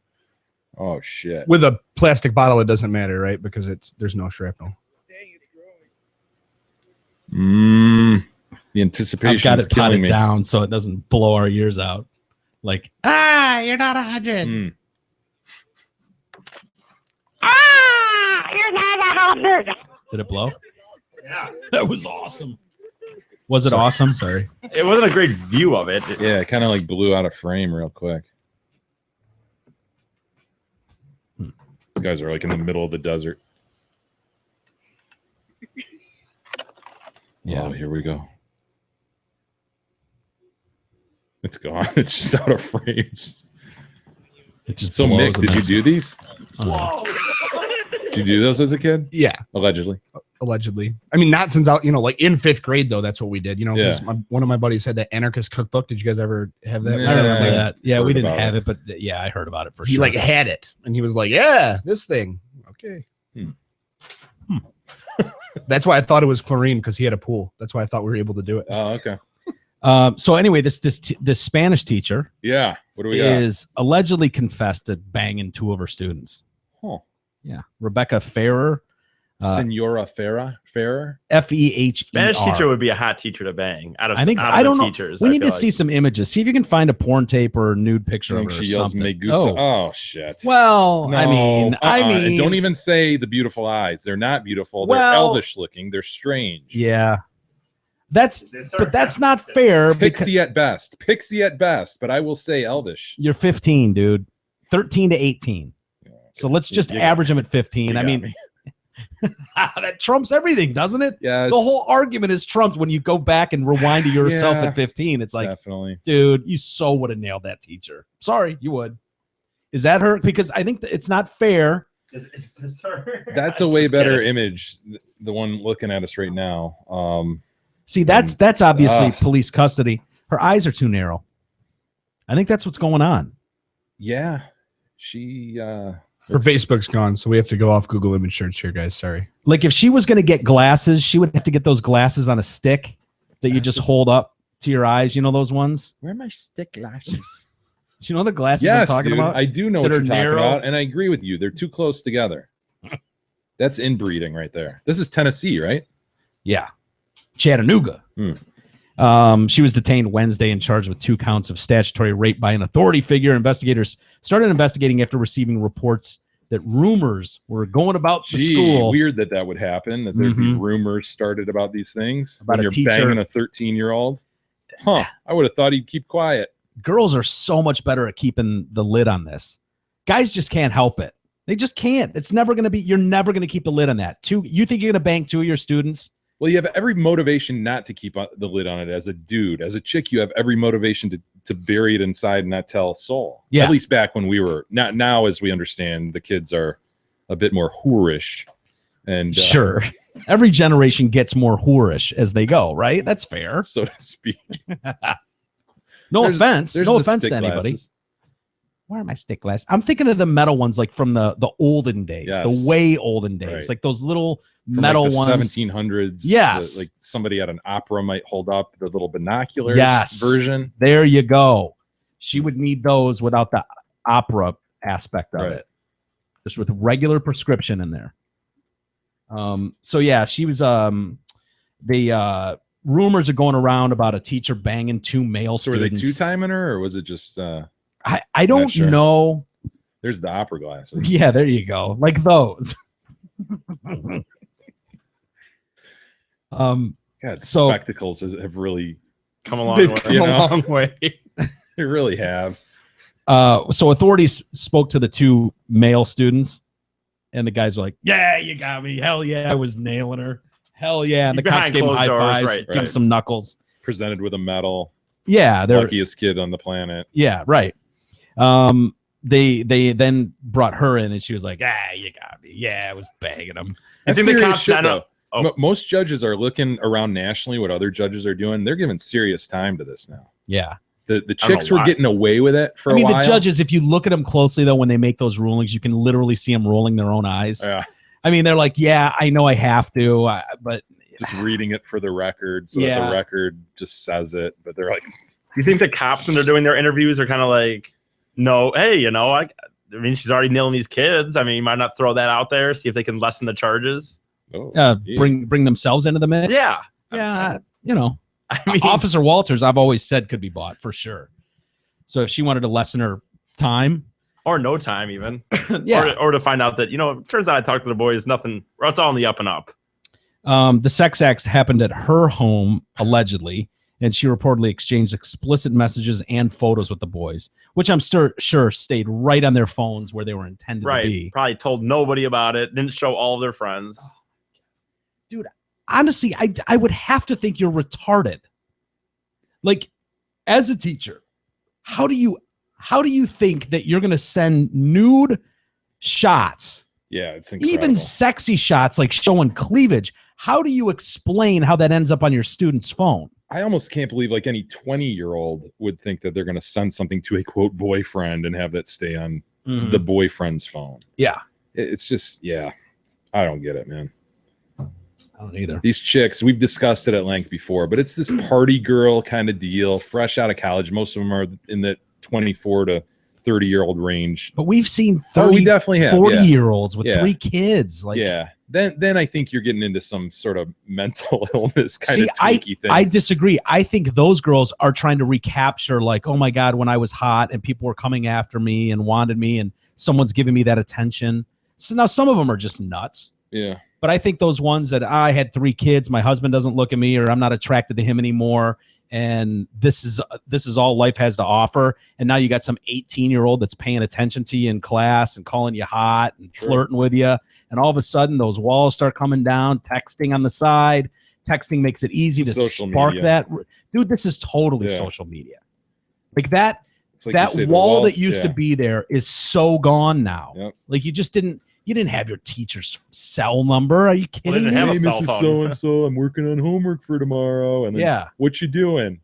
Oh, shit. With a plastic bottle, it doesn't matter, right? Because there's no shrapnel. The anticipation I've got is it killing potted me. down so it doesn't blow our ears out. Like, you're not 100. You're not 100. Did it blow? Yeah. That was awesome. Was it awesome? Sorry. It wasn't a great view of it. Yeah, it kind of like blew out of frame real quick. These guys are like in the middle of the desert. Yeah. Oh, here we go. It's gone. It's just out of frame. It just So, blows Mick, and did you that's- do these? Whoa. Did you do those as a kid? Yeah, Allegedly. allegedly. I mean, not since like in 5th grade though. That's what we did. 'Cause Yeah. one of my buddies had that anarchist cookbook. Did you guys ever have that? Yeah. I remember that. Yeah, we Heard didn't about have it. it, but yeah, I heard about it for He sure. like had it, and he was like, "Yeah, this thing." Okay. That's why I thought it was chlorine, because he had a pool. That's why I thought we were able to do it. Oh, okay. So anyway, this Spanish teacher Yeah. What do we got? is allegedly confessed to banging 2 of her students. Huh. Yeah, Rebecca Ferrer, Senora Ferrer? Feher. Spanish teacher would be a hot teacher to bang. Out of I think out of I the don't know. teachers, We I need to feel see like. some images. See if you can find a porn tape or a nude picture I of think her. she or yells something. "Me gusta." Oh. Oh, shit. Well, No, I mean, and don't even say the beautiful eyes. They're not beautiful. They're Well- elvish looking. They're strange. yeah, but that's not fair. Because Pixie at best. Pixie at best. But I will say elvish. you're 15, dude. 13 to 18. So let's just You got average them at 15. You I got mean, me. that trumps everything, doesn't it? Yes. The whole argument is trumped when you go back and rewind to yourself Yeah. at 15. It's like, Definitely. dude, you so would have nailed that teacher. Sorry, you would. Is that her? Because I think that it's not fair. Is this her? That's a way better image. The one looking at us right now. See, that's obviously Ugh. police custody. Her eyes are too narrow. I think that's what's going on. Yeah. She Her Facebook's gone, so we have to go off Google image search here, guys. Sorry. Like if she was going to get glasses, she would have to get those glasses on a stick that you just hold up to your eyes. You know those ones? where are my stick lashes? Do you know the glasses I'm Yes, talking dude. about? I do know that what are you're talking narrow? about, and I agree with you. They're too close together. That's inbreeding right there. This is Tennessee, right? Yeah. Chattanooga. She was detained Wednesday and charged with 2 counts of statutory rape by an authority figure. Investigators started investigating after receiving reports that rumors were going about the Gee, school. weird that would happen, that there'd be Mhm. rumors started about these things. About when a you're teacher. banging a 13-year-old. Huh. I would have thought he'd keep quiet. Girls are so much better at keeping the lid on this. Guys just can't help it. They just can't. It's never going to be, you're never going to keep the lid on that. You think you're going to bang 2 of your students? Well, you have every motivation not to keep the lid on it as a dude. As a chick, you have every motivation to bury it inside and not tell a soul. Yeah. At least back when we were. Now, as we understand, the kids are a bit more whorish. And Sure. Every generation gets more whorish as they go, right? That's fair. so to speak. No There's- offense. there's No the offense stick to anybody. glasses. Where are my stick glasses? I'm thinking of the metal ones, like from the olden days, Yes. the way olden days, Right. like those little From metal like the ones. 1700s. Yes. Like somebody at an opera might hold up the little binoculars Yes. version. There you go. She would need those without the opera aspect of Right. it, just with regular prescription in there. So yeah, she was. The rumors are going around about a teacher banging 2 male So were they students. two-timing her, or was it just I don't sure. know. there's the opera glasses? Yeah, there you go. Like those. God, So- spectacles have really, Come along. They've with come you a know? long way. they really have. So authorities spoke to the 2 male students, and the guys were like, "Yeah, you got me. Hell yeah, I was nailing her. Hell yeah!" And the cops Behind gave them closed high doors, fives, right, give them right. some knuckles. Presented with a medal. Yeah, they're Luckiest kid on the planet. yeah, right. They then brought her in, and she was like, you got me. Yeah, I was banging them. I That's think the serious cops shit, stand though. up. Oh. Most judges are looking around nationally what other judges are doing. They're giving serious time to this now. Yeah, The I don't chicks know were why. getting away with it for I mean a while. the judges. If you look at them closely, though, when they make those rulings, you can literally see them rolling their own eyes. Yeah, I mean, they're like, "Yeah, I know I have to," but just reading it for the record, so Yeah. that the record just says it. But they're like, Do you think the cops, when they're doing their interviews, are kind of like, no, hey, I mean, she's already nailing these kids. I mean, you might not throw that out there, see if they can lessen the charges. oh, yeah. bring themselves into the mix. Yeah. yeah. I mean, Officer Walters, I've always said could be bought for sure. So if she wanted to lessen her time, or no time even. yeah. Or to find out that, it turns out I talked to the boys, nothing, or it's all on the up and up. The sex acts happened at her home allegedly, and she reportedly exchanged explicit messages and photos with the boys, which I'm sure stayed right on their phones where they were intended to Right. be. Probably told nobody about it, didn't show all of their friends. Honestly, I would have to think you're retarded. Like, as a teacher, how do you think that you're going to send nude shots, Yeah, it's incredible. even sexy shots like showing cleavage? How do you explain how that ends up on your student's phone? I almost can't believe like any 20-year-old would think that they're going to send something to a quote boyfriend and have that stay on the boyfriend's phone. Yeah. It's just, yeah, I don't get it, man. I don't either. These chicks, we've discussed it at length before, but it's this party girl kind of deal, fresh out of college. Most of them are in the 24 to 30-year-old range. But we've seen Oh, 30, we definitely have. 40-year-olds with Yeah. 3 kids. Like, Yeah. Then I think you're getting into some sort of mental illness kind See, of tweaky thing. I disagree. I think those girls are trying to recapture, like, oh my God, when I was hot and people were coming after me and wanted me and someone's giving me that attention. So now some of them are just nuts. Yeah. But I think those ones that I had 3 kids, my husband doesn't look at me, or I'm not attracted to him anymore, and this is all life has to offer. And now you got some 18-year-old that's paying attention to you in class and calling you hot and Sure. flirting with you. And all of a sudden, those walls start coming down, texting on the side. Texting makes it easy to Social spark media. that. Dude, this is totally Yeah. social media. Like that It's like you that say, the wall walls- that used yeah. to be there is so gone now. Yep. Like you didn't have your teacher's cell number. Are you kidding didn't me? have a Hey, cell Mrs. phone. So-and-so, I'm working on homework for tomorrow. And then, Yeah. what you doing?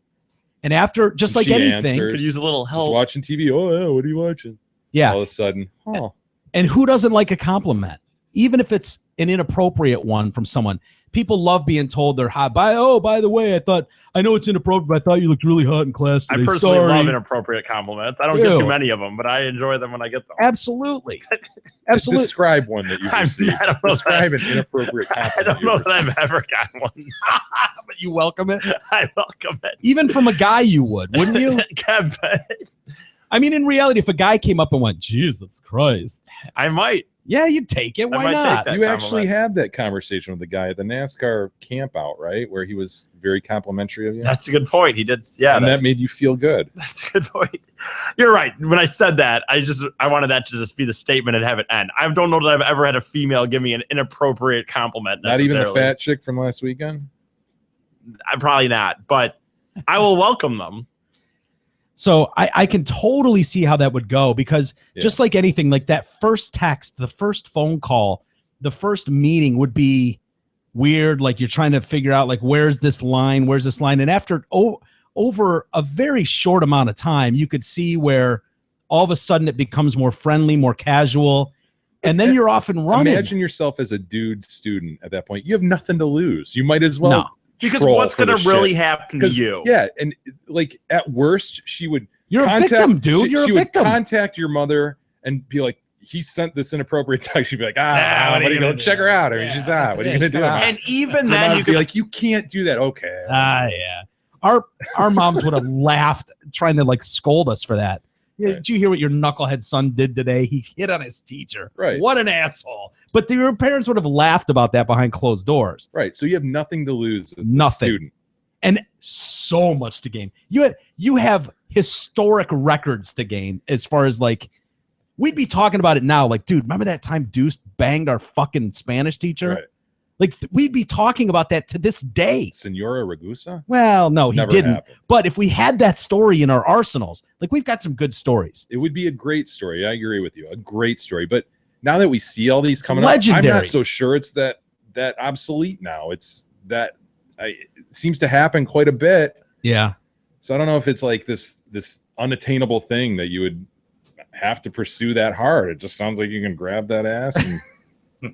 And after, just And like she anything, answers. Could use a little Just help. watching TV. Oh, yeah, what are you watching? yeah. All of a sudden, oh, And who doesn't like a compliment? Even if it's an inappropriate one from someone. People love being told they're hot. By the way, I know it's inappropriate, but I thought you looked really hot in class I today. personally Sorry. love inappropriate compliments. I don't get Dude. too many of them, but I enjoy them when I get them. Absolutely. Absolutely. describe one that you've received. I don't know Describe that- an inappropriate I compliment. don't know you've that I've ever gotten one. But you welcome it. I welcome it. Even from a guy you would, wouldn't you? I mean, in reality, if a guy came up and went, Jesus Christ, I might. yeah, you'd take it. Why might take not? that. You actually compliment. had that conversation with the guy at the NASCAR camp out, right? Where he was very complimentary of you. That's a good point. He did. Yeah, and that made you feel good. that's a good point. You're right. When I said that, I wanted that to just be the statement and have it end. I don't know that I've ever had a female give me an inappropriate compliment. Not even the necessarily. fat chick from last weekend. I'm probably not, but I will welcome them. So I can totally see how that would go because just like anything, like that first text, the first phone call, the first meeting would be weird. Like you're trying to figure out like, where's this line? Where's this line? And after over a very short amount of time, you could see where all of a sudden it becomes more friendly, more casual. And then you're off and running. Imagine yourself as a dude student at that point. You have nothing to lose. You might as well. No. Because troll what's for going the to really shit. happen to you? Yeah, and like at worst, she would. You're a victim, dude. You're a she victim. would contact your mother and be like, "He sent this inappropriate text." She'd be like, Nah, what are you gonna going to check her out? I mean, Yeah. she's out. What are Yeah, you going to check do? her out. about it?" And even Your then, mom you would be could like, "You can't do that." Okay. Yeah. Our moms would have laughed trying to like scold us for that. Yeah, did you hear what your knucklehead son did today? He hit on his teacher. Right. What an asshole. But your parents would have laughed about that behind closed doors. Right. So you have nothing to lose as Nothing. the student. And so much to gain. You have historic records to gain as far as like we'd be talking about it now. Like, dude, remember that time Deuce banged our fucking Spanish teacher? Right. Like we'd be talking about that to this day. Senora Ragusa? Well, no, he Never didn't. happened. But if we had that story in our arsenals, like we've got some good stories. It would be a great story. I agree with you. A great story. But now that we see all these coming legendary. up, I'm not so sure it's that obsolete now. It's that it seems to happen quite a bit. Yeah. So I don't know if it's like this unattainable thing that you would have to pursue that hard. It just sounds like you can grab that ass and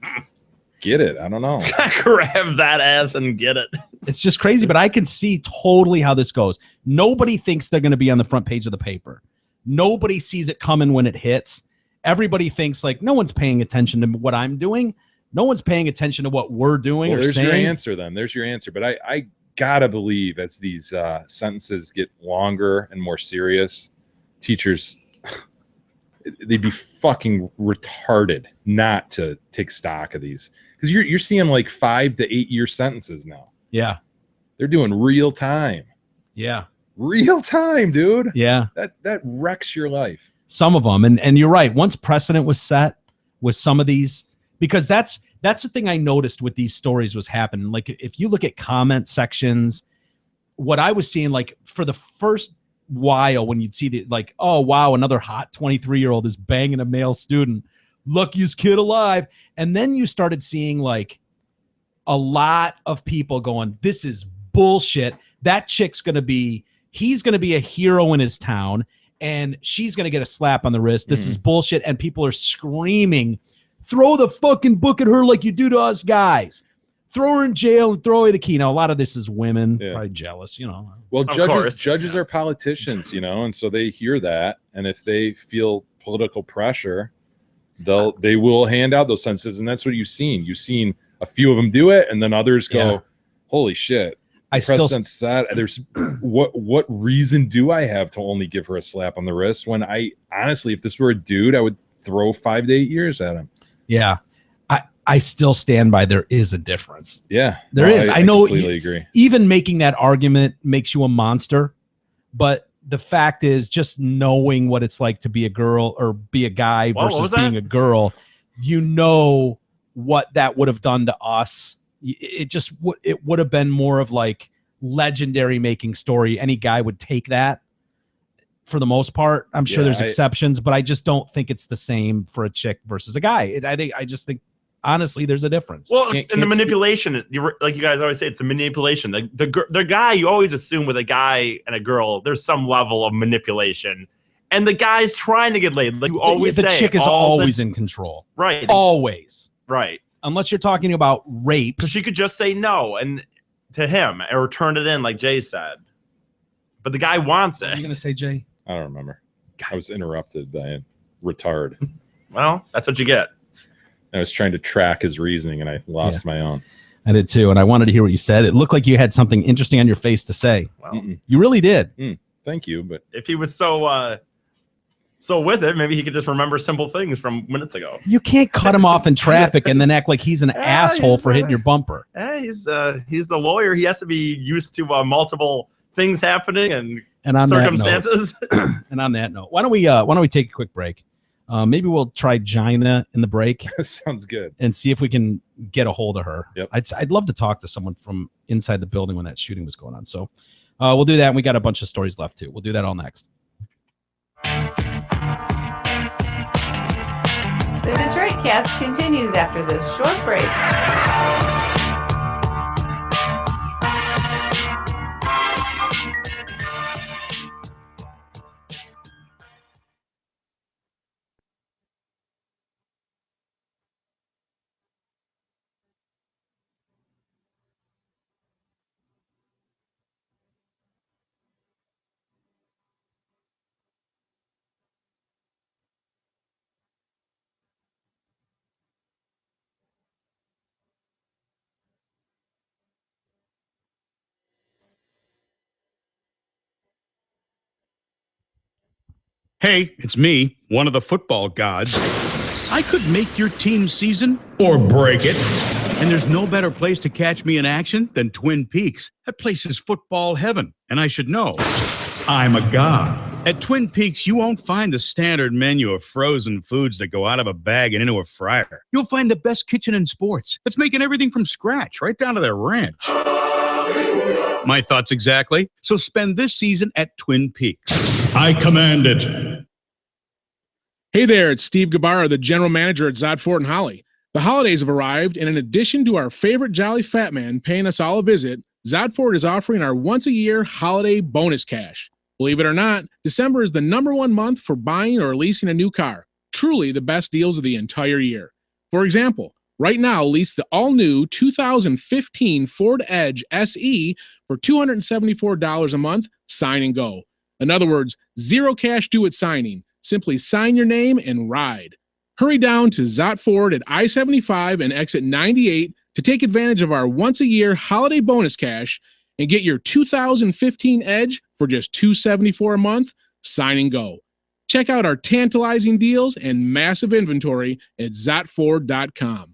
get it. I don't know. grab that ass and get it. It's just crazy, but I can see totally how this goes. Nobody thinks they're going to be on the front page of the paper. Nobody sees it coming when it hits. Everybody thinks like no one's paying attention to what I'm doing. No one's paying attention to what we're doing Well, or there's saying. your answer then. There's your answer. But I gotta believe as these sentences get longer and more serious, teachers they'd be fucking retarded not to take stock of these because you're seeing like 5 to 8 year sentences now. Yeah. They're doing real time, dude. Yeah. That wrecks your life. Some of them. And you're right. Once precedent was set with some of these, because that's the thing I noticed with these stories was happening. Like if you look at comment sections, what I was seeing, like for the first while when you'd see the like, oh wow, another hot 23-year-old is banging a male student, luckiest kid alive. And then you started seeing like a lot of people going, this is bullshit. That chick's he's gonna be a hero in his town, and she's gonna get a slap on the wrist. This is bullshit. And people are screaming, throw the fucking book at her like you do to us guys. Throw her in jail and throw away the key. Now, a lot of this is women, probably jealous, you know. Well, course. judges are politicians, you know, and so they hear that, and if they feel political pressure, they will hand out those sentences, and that's what you've seen. You've seen a few of them do it, and then others go, "Holy shit!" I still Precedent set. There's what reason do I have to only give her a slap on the wrist when I honestly, if this were a dude, I would throw 5 to 8 years at him. Yeah. I still stand by there is a difference. Yeah, There is. I know completely agree. Even making that argument makes you a monster, but the fact is just knowing what it's like to be a girl or be a guy What versus was that? being a girl, you know what that would have done to us. It would have been more of like legendary making story. Any guy would take that for the most part. I'm sure there's exceptions, but I just don't think it's the same for a chick versus a guy. I just think honestly there's a difference. Well, Can't and the speak- manipulation, like you guys always say, it's a manipulation. The guy, you always assume with a guy and a girl, there's some level of manipulation. And the guy's trying to get laid. Like you always the say. chick is all the- always in control. right. Always. Right. Unless you're talking about rape. Because she could just say no and to him or turn it in like Jay said. But the guy wants What are you it. going to say, Jay? I don't remember. I was interrupted by a retard. Well, that's what you get. I was trying to track his reasoning, and I lost my own. I did too, and I wanted to hear what you said. It looked like you had something interesting on your face to say. Well, Mm-mm. You really did. Thank you, but if he was so so with it, maybe he could just remember simple things from minutes ago. You can't cut him off in traffic and then act like he's an asshole for hitting your bumper. He's the lawyer. He has to be used to multiple things happening and on circumstances. And on that note, why don't we take a quick break? Maybe we'll try Gina in the break. Sounds good. And see if we can get a hold of her. Yep. I'd love to talk to someone from inside the building when that shooting was going on. So we'll do that. And we got a bunch of stories left too. We'll do that all next. The Detroit Cast continues after this short break. Hey, it's me, one of the football gods. I could make your team's season or break it. And there's no better place to catch me in action than Twin Peaks. That place is football heaven, and I should know. I'm a god. At Twin Peaks, you won't find the standard menu of frozen foods that go out of a bag and into a fryer. You'll find the best kitchen in sports that's making everything from scratch, right down to their ranch. My thoughts exactly. So spend this season at Twin Peaks. I command it. Hey there, it's Steve Gabarra, the general manager at Zod Fort and Holly. The holidays have arrived, and in addition to our favorite jolly fat man paying us all a visit, Zod Fort is offering our once-a-year holiday bonus cash. Believe it or not, December is the #1 month for buying or leasing a new car. Truly the best deals of the entire year. For example, right now, lease the all-new 2015 Ford Edge SE for $274 a month, sign and go. In other words, zero cash due at signing. Simply sign your name and ride. Hurry down to Zott Ford at I-75 and exit 98 to take advantage of our once-a-year holiday bonus cash and get your 2015 Edge for just $274 a month, sign and go. Check out our tantalizing deals and massive inventory at ZottFord.com.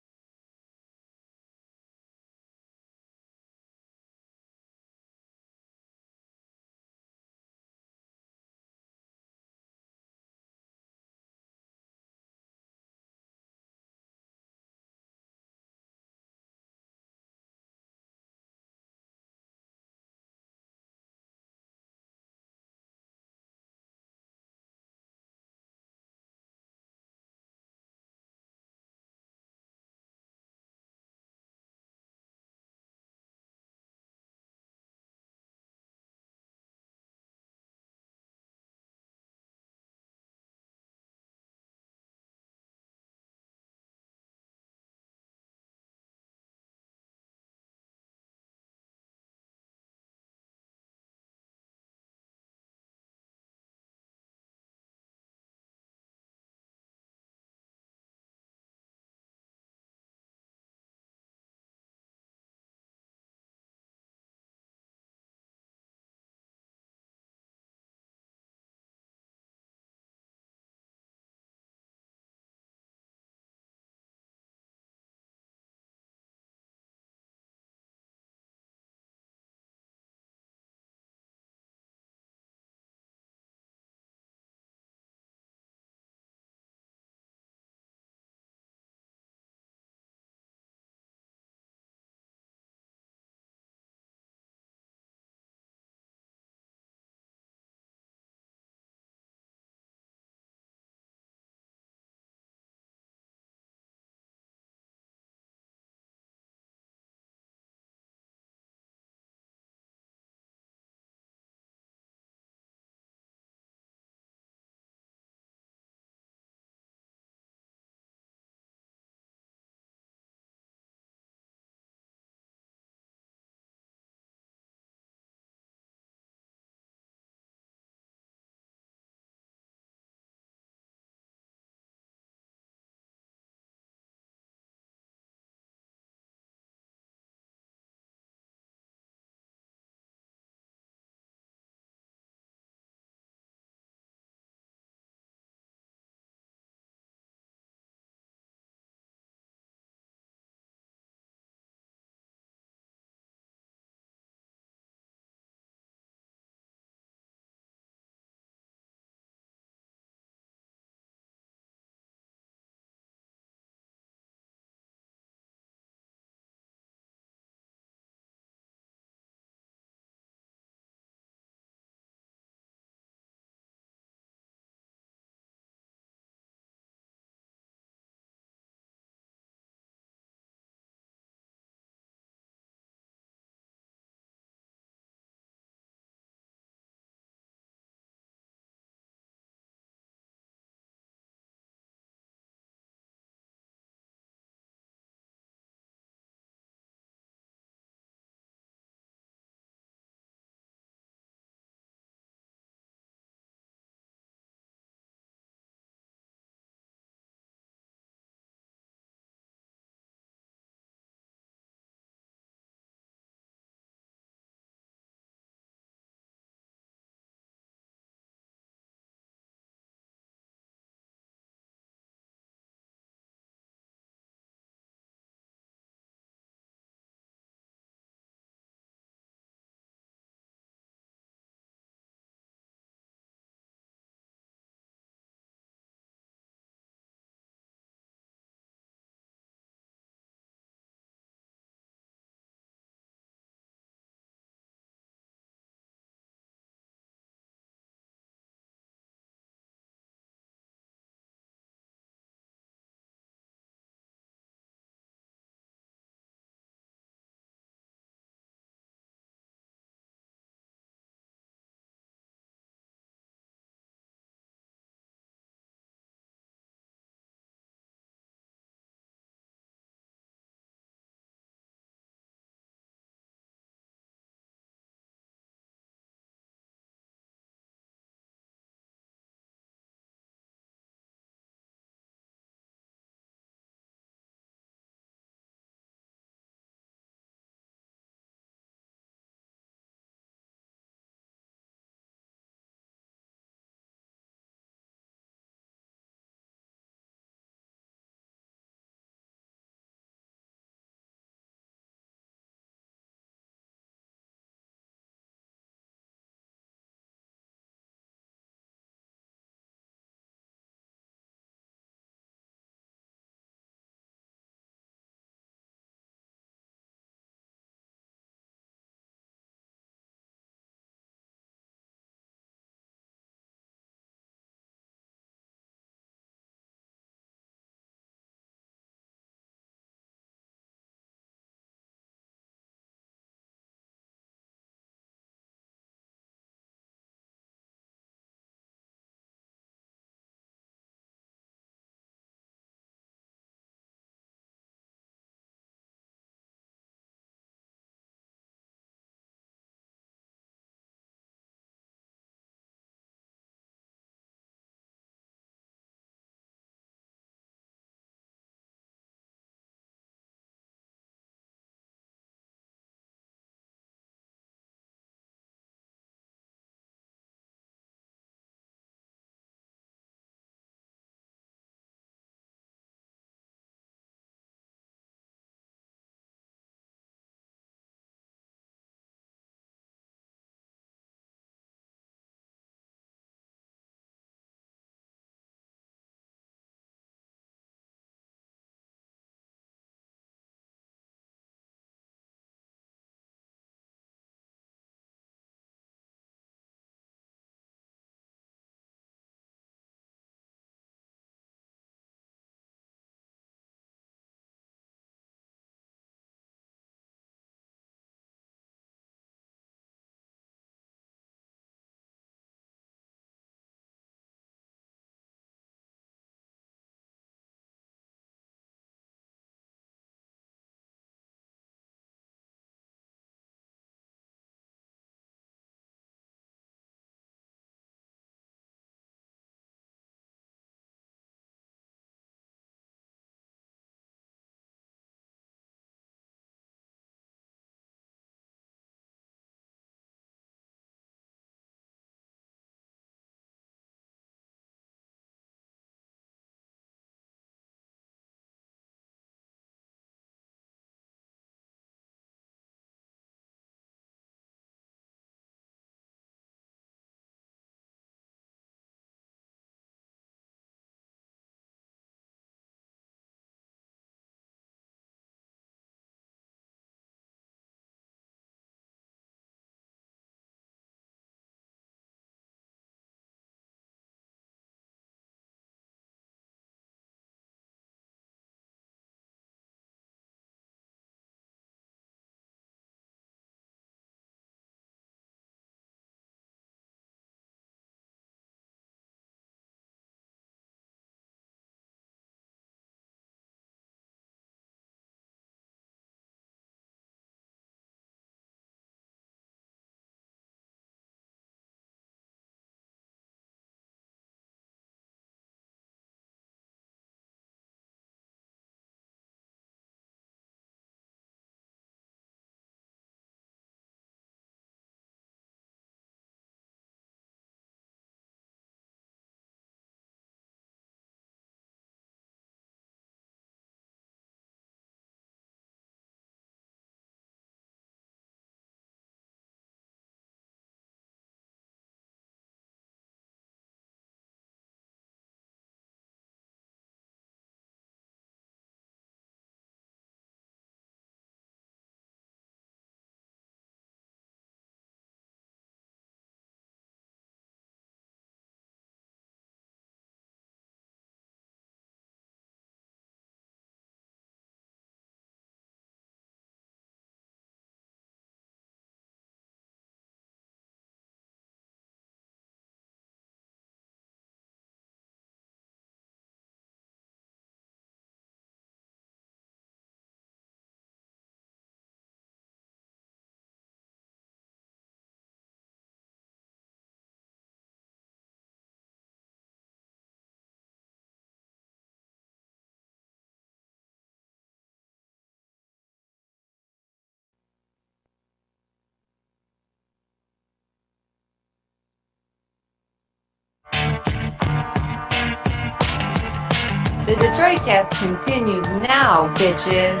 The Detroit Cast continues now, bitches.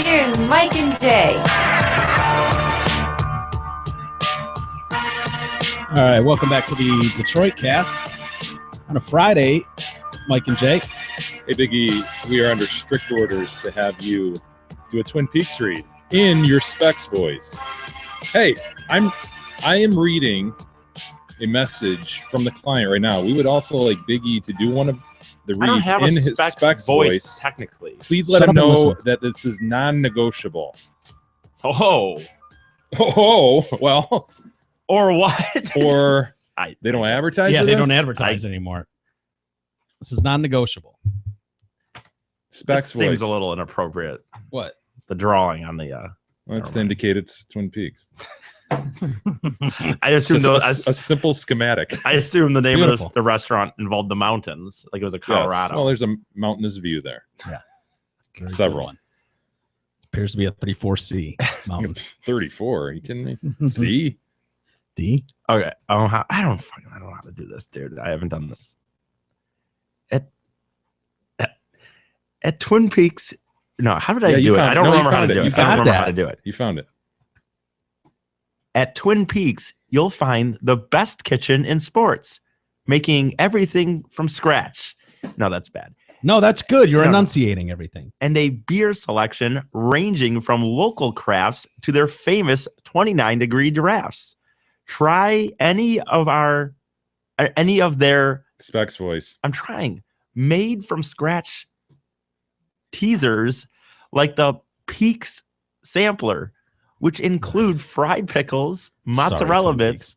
Here's Mike and Jay. All right, welcome back to the Detroit Cast on a Friday. Mike and Jay. Hey, Biggie, we are under strict orders to have you do a Twin Peaks read in your Specs voice. Hey, I am reading a message from the client right now. We would also like Biggie to do one of the I don't reads have in a his Specs voice. technically. Please let Shut him up and know listen. that this is non-negotiable. Oh, Oh, well, or what? or They don't advertise. Yeah, with they us? don't advertise anymore. This is non-negotiable. Specs This seems voice. a little inappropriate. What? The drawing on the. Well, that's to indicate it's Twin Peaks. I assume Just a simple schematic. I assume the name beautiful. of the restaurant involved the mountains, like it was a Yes. Colorado. Well, there's a mountainous view there. Very good Several. one. Appears to be a 34C mountain. 34. Are you kidding me? C. D. Okay. I don't know how to do this, dude. I haven't done this. At Twin Peaks. No, how did I Yeah, you do it? found I it. don't No, you remember how found to it. do You it. I don't found remember that. how to do it. You found it. At Twin Peaks, you'll find the best kitchen in sports, making everything from scratch. No, that's bad. No, that's good. You're No, no. enunciating everything. And a beer selection ranging from local crafts to their famous 29-degree drafts. Try any of their, Specs voice. I'm trying, made from scratch teasers like the Peaks sampler, which include fried pickles, mozzarella Twin bits.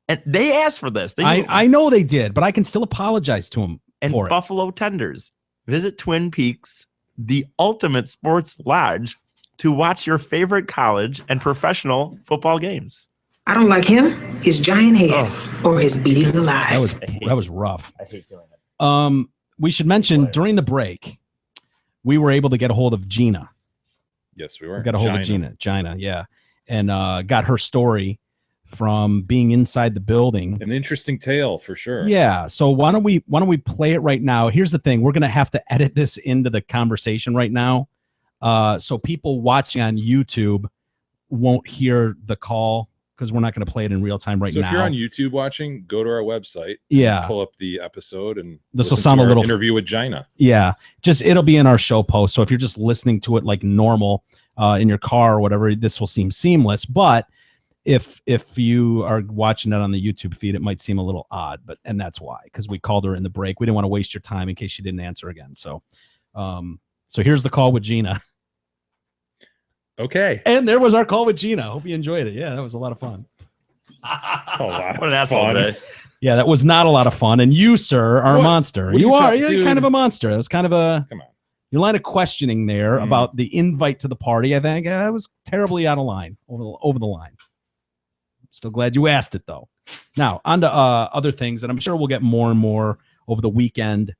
And they asked for this. They I know they did, but I can still apologize to them and for it. buffalo tenders. Visit Twin Peaks, the ultimate sports lodge, to watch your favorite college and professional football games. I don't like him, his giant head, or his beady little eyes. That was rough. I hate doing it. We should mention during the break, we were able to get a hold of Gina. Yes, we were. We got a hold of Gina, yeah, and got her story from being inside the building. An interesting tale for sure. Yeah. So why don't we play it right now? Here's the thing: we're gonna have to edit this into the conversation right now, so people watching on YouTube won't hear the call because we're not gonna play it in real time right So now. if you're on YouTube watching, go to our website. Yeah. Pull up the episode and This will listen sound to a our little- interview with Gina. Yeah, just it'll be in our show post. So if you're just listening to it like normal in your car or whatever, this will seem seamless. But if you are watching it on the YouTube feed, it might seem a little odd. And that's why, because we called her in the break. We didn't want to waste your time in case she didn't answer again. So, so here's the call with Gina. Okay. And there was our call with Gina. Hope you enjoyed it. Yeah, that was a lot of fun. What an asshole, Jay. Yeah, that was not a lot of fun. And you, sir, are a What? monster. What are you You are. talking- You're dude? kind of a monster. That was kind of a Come on. your line of questioning there Mhm. about the invite to the party. I think I was terribly out of line, over the line. Still glad you asked it though. Now on to other things, and I'm sure we'll get more and more over the weekend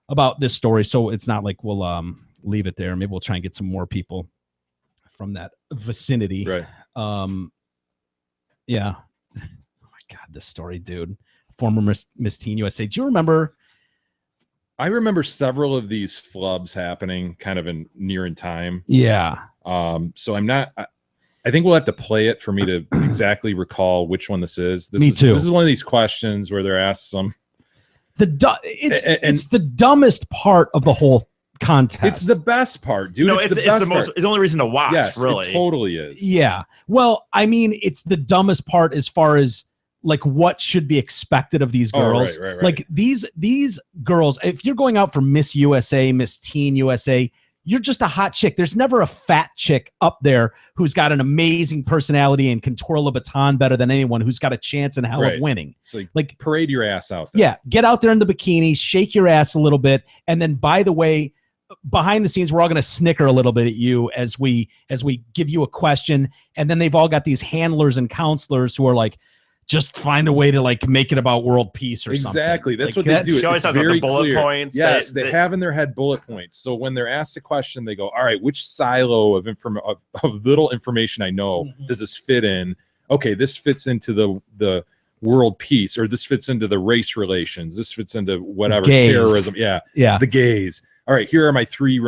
about this story. So it's not like we'll leave it there. Maybe we'll try and get some more people from that vicinity. Right. Yeah. Oh my God, this story, dude. Former Miss Teen USA. Do you remember? I remember several of these flubs happening kind of near in time. Yeah. So I'm not. I think we'll have to play it for me to exactly recall which one this is. Me too. This is one of these questions where they're asked some. It's the dumbest part of the whole contest. It's the best part, dude. No, it's the best most. part. It's the only reason to watch. Yes, really. it totally is. Yeah. Well, I mean, it's the dumbest part as far as like what should be expected of these Oh, girls. right. Like these girls, if you're going out for Miss USA, Miss Teen USA, you're just a hot chick. There's never a fat chick up there who's got an amazing personality and can twirl a baton better than anyone, who's got a chance in hell Right. of winning. So Like, parade your ass out there. yeah, get out there in the bikini, shake your ass a little bit, and then by the way, behind the scenes, we're all going to snicker a little bit at you as we give you a question, and then they've all got these handlers and counselors who are like, just find a way to like make it about world peace or something. Exactly. That's Like, what they do. She always It's has, like, the very bullet clear. points. Yes, They- they have in their head bullet points. So when they're asked a question, they go, "All right, which silo of little information I know Mhm. does this fit in? Okay, this fits into the world peace, or this fits into the race relations. This fits into whatever Gays. terrorism. Yeah. Yeah. The gays. All right, here are my 3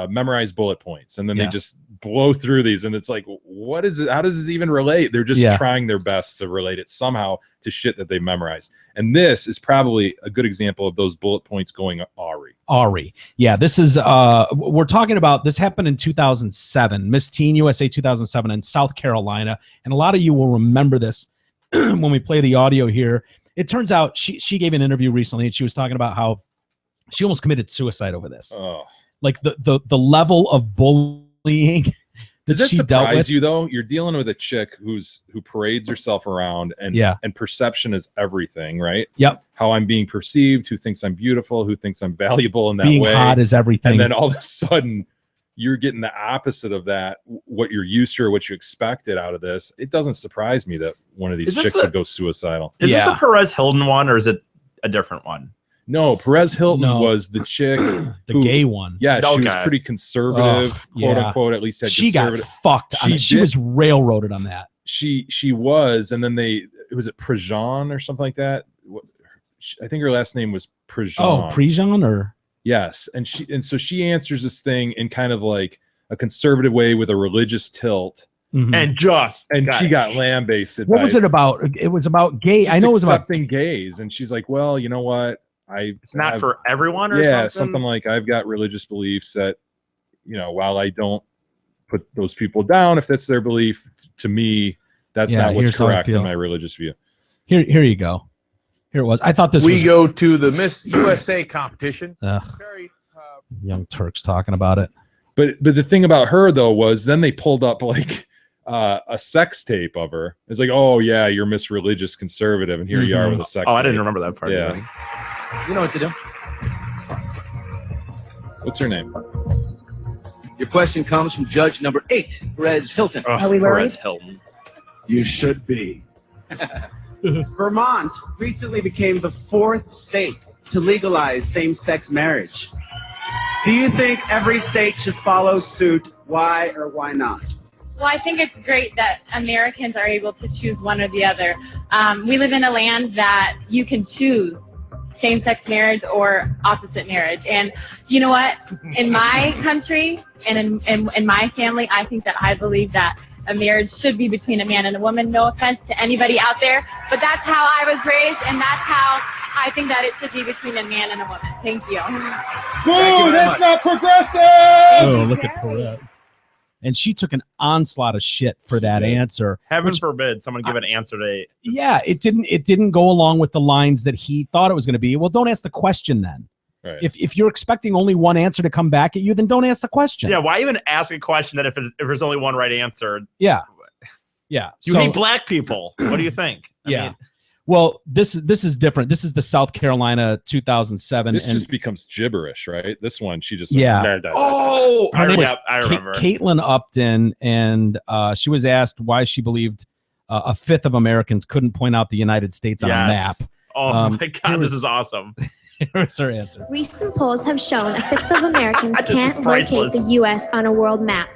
memorized bullet points. And then they just blow through these. And it's like, what is it? How does this even relate? They're just trying their best to relate it somehow to shit that they memorized. And this is probably a good example of those bullet points going Ari. Yeah, this is, we're talking about, this happened in 2007, Miss Teen USA 2007 in South Carolina. And a lot of you will remember this when we play the audio here. It turns out she gave an interview recently and she was talking about how she almost committed suicide over this. Oh. Like the level of bullying Does that she dealt surprise with. you though? You're dealing with a chick who parades herself around, and perception is everything, right? Yep. How I'm being perceived, who thinks I'm beautiful, who thinks I'm valuable in that Being way. hot is everything. And then all of a sudden you're getting the opposite of that, what you're used to or what you expected out of this. It doesn't surprise me that one of these chicks would go suicidal. Is this the Perez Hilton one, or is it a different one? No, Perez Hilton was the chick, the gay one. Yeah, she was pretty conservative, quote unquote. At least had she got fucked. She was railroaded on that. She was, and then was it Prejean or something like that. I think her last name was Prejean. Oh, Prejean, or yes, and so she answers this thing in kind of like a conservative way with a religious tilt. Mm-hmm. And she got lambasted. What was it about? It was about gay. I know it was about accepting gays, and she's like, well, you know what? It's not for everyone, or something like I've got religious beliefs that, while I don't put those people down, if that's their belief, to me, that's not what's correct in my religious view. Here you go. Here it was. I thought this. We go to the Miss USA competition. Young Turks talking about it. But the thing about her though was then they pulled up like a sex tape of her. It's like, oh yeah, you're Miss Religious Conservative, and here you are with a sex tape. I didn't remember that part. Yeah. You know what to do. What's her name? Your question comes from judge number 8, Perez Hilton. Are we worried? Perez Hilton. You should be. Vermont recently became the 4th state to legalize same-sex marriage. Do you think every state should follow suit? Why or why not? Well, I think it's great that Americans are able to choose one or the other. We live in a land that you can choose same-sex marriage or opposite marriage. And you know what? In my country and in my family, I believe that a marriage should be between a man and a woman. No offense to anybody out there, but that's how I was raised, and that's how I think that it should be between a man and a woman. Thank you. Boo! That's not progressive! Oh, look at Perez. And she took an onslaught of shit for that answer. Heaven forbid someone give an answer to. Yeah, it didn't go along with the lines that he thought it was going to be. Well, don't ask the question then. Right. If you're expecting only one answer to come back at you, then don't ask the question. Yeah, why even ask a question that if there's only one right answer? Yeah. You hate black people. What do you think? I mean, well, this is different. This is the South Carolina 2007. This just becomes gibberish, right? This one, she just oh, I remember. Caitlin Upton, and she was asked why she believed a fifth of Americans couldn't point out the United States on a map. Oh my God, this is awesome. Here's her answer. Recent polls have shown a fifth of Americans can't locate the U.S. on a world map.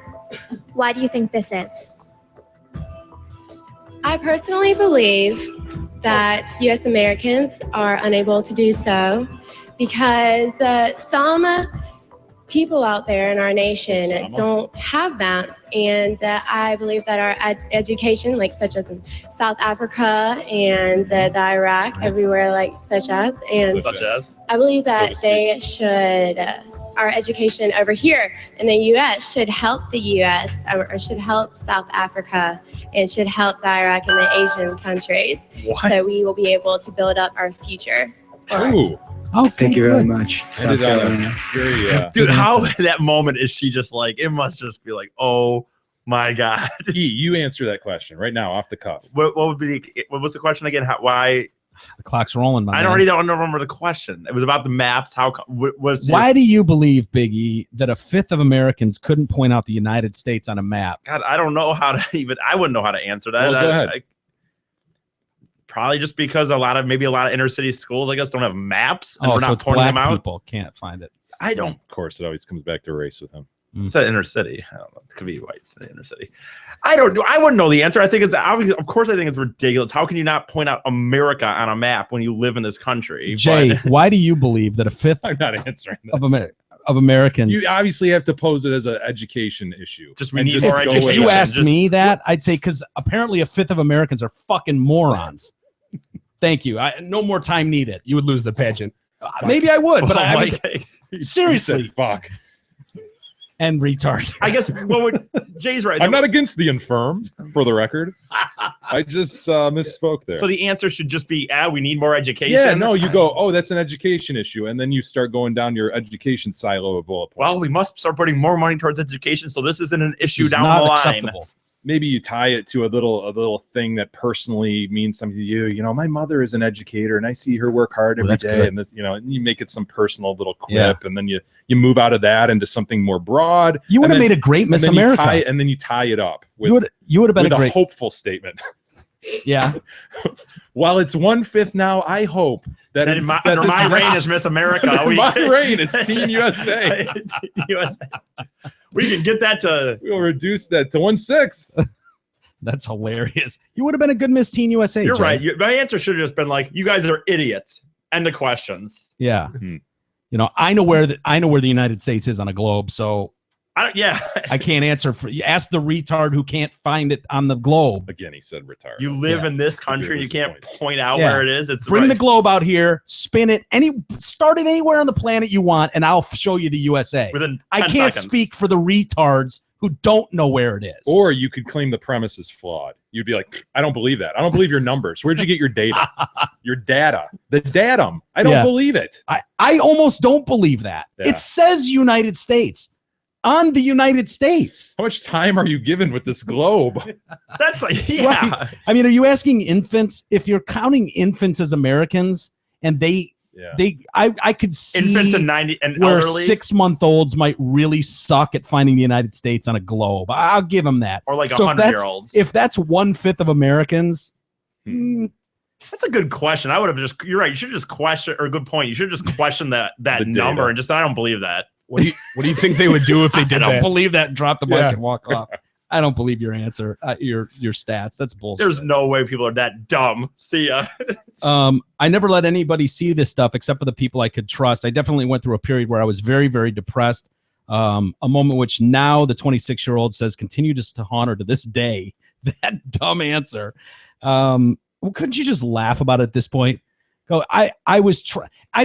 Why do you think this is? I personally believe that U.S. Americans are unable to do so because some people out there in our nation don't have maps, and I believe that our education, like such as in South Africa and the Iraq, everywhere such as, I believe that they should, our education over here in the U.S. should help the U.S. or should help South Africa and should help the Iraq and the Asian countries. What? So we will be able to build up our future. Ooh. Oh, thank you very much. South Carolina. Dude, how that moment is she just like, it must just be like, oh my God. You answer that question right now off the cuff. What was the question again? Why? The clock's rolling. I already don't remember the question. It was about the maps. Why do you believe, Big E, that a fifth of Americans couldn't point out the United States on a map? God, I don't know how to I wouldn't know how to answer that. Well, go ahead. Probably just because maybe a lot of inner city schools, I guess, don't have maps, and we're so not it's pointing black them out. People can't find it. I don't. Of course, it always comes back to race with him. It's the inner city. I don't know. It could be white. It's the inner city. I don't know. I wouldn't know the answer. I think it's obvious. Of course, I think it's ridiculous. How can you not point out America on a map when you live in this country? Jay, why do you believe that a fifth I'm not answering this. of Americans? You obviously have to pose it as an education issue. Just we need more education. If you asked me that, I'd say because apparently a fifth of Americans are fucking morons. Thank you. No more time needed. You would lose the pageant. Maybe I would, but Seriously, fuck. And retard. I guess Jay's right. I'm not against the infirm, for the record. I just misspoke there. So the answer should just be, we need more education. Yeah, no, you go, oh, that's an education issue, and then you start going down your education silo of bullet points. Well, we must start putting more money towards education, so this isn't an issue down the line. Acceptable. Maybe you tie it to a little thing that personally means something to you. You know, my mother is an educator, and I see her work hard every day. Good. And this, and you make it some personal little quip, and then you move out of that into something more broad. You would have made a great Miss America, and then you tie it up with you would have been a hopeful statement. Yeah. While it's 1/5 now, I hope that under my reign is Miss America. My reign, it's Team USA. USA. We can get that to. We'll reduce that to 1/6. That's hilarious. You would have been a good Miss Teen USA. You're Jay. right. My answer should have just been like, "You guys are idiots." End of questions. Yeah. I know where the United States is on a globe, so. I can't answer for you. Ask the retard who can't find it on the globe. Again, he said retard. You live in this country and you can't point out where it is. Bring the globe out here, spin it, start it anywhere on the planet you want, and I'll show you the USA. Within 10 I can't seconds. speak for the retards who don't know where it is. Or you could claim the premise is flawed. You'd be like, I don't believe that. I don't believe your numbers. Where'd you get your data? Your data. The datum. I don't believe it. I almost don't believe that. Yeah. It says United States. On the United States. How much time are you given with this globe? That's like, Right. I mean, are you asking infants? If you're counting infants as Americans, and I could see infants and 90 and where elderly 6-month-olds might really suck at finding the United States on a globe. I'll give them that. Or like So 100-year-olds. If that's 1/5 of Americans, that's a good question. I would have just. You're right. You should just question, or good point. You should just question that number data. and just. I don't believe that. What do you think they would do if they did I don't that? believe that. Drop the mic Yeah. and walk off. I don't believe your answer. Your stats. That's bullshit. There's no way people are that dumb. See ya. I never let anybody see this stuff except for the people I could trust. I definitely went through a period where I was very, very depressed. A moment which now the 26-year-old says continues to haunt her to this day. That dumb answer. Couldn't you just laugh about it at this point? Go. I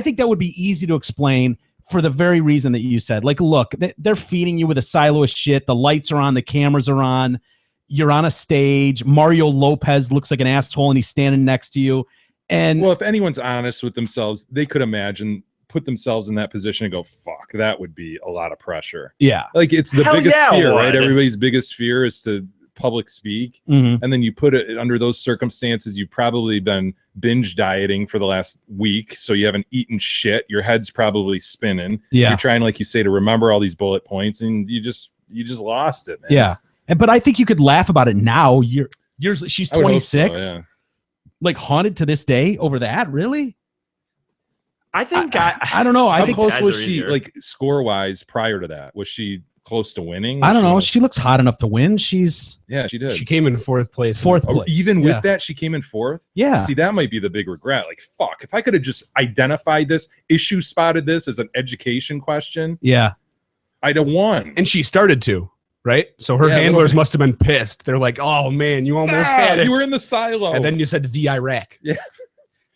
think that would be easy to explain. For the very reason that you said, like, look, they're feeding you with a silo of shit. The lights are on, the cameras are on. You're on a stage. Mario Lopez looks like an asshole, and he's standing next to you. And well, if anyone's honest with themselves, they could put themselves in that position and go, "Fuck, that would be a lot of pressure." Yeah, like it's the Hell biggest yeah, fear, it right? would. Everybody's biggest fear is to public speak, Mhm. and then you put it under those circumstances. You've probably been binge dieting for the last week, so you haven't eaten shit. Your head's probably spinning. Yeah. You're trying, like you say, to remember all these bullet points, and you just lost it, man. yeah, but I think you could laugh about it now. She's I would hope so, 26, yeah. like haunted to this day over that. Really? I think I don't know. I How think close guys was are she, easier. like score wise, prior to that? Was she close to winning? I don't know. Was She looks hot enough to win. She's yeah, she did. She came in 4th place. fourth Oh, place. even Yeah. with that, she came in 4th. Yeah. See, that might be the big regret. Like, fuck, if I could have just identified this, spotted this as an education question, Yeah. I'd have won. And she started to, right? So her Yeah, handlers little- must have been pissed. They're like, "Oh man, you almost had it." You were in the silo. And then you said the Iraq. yeah,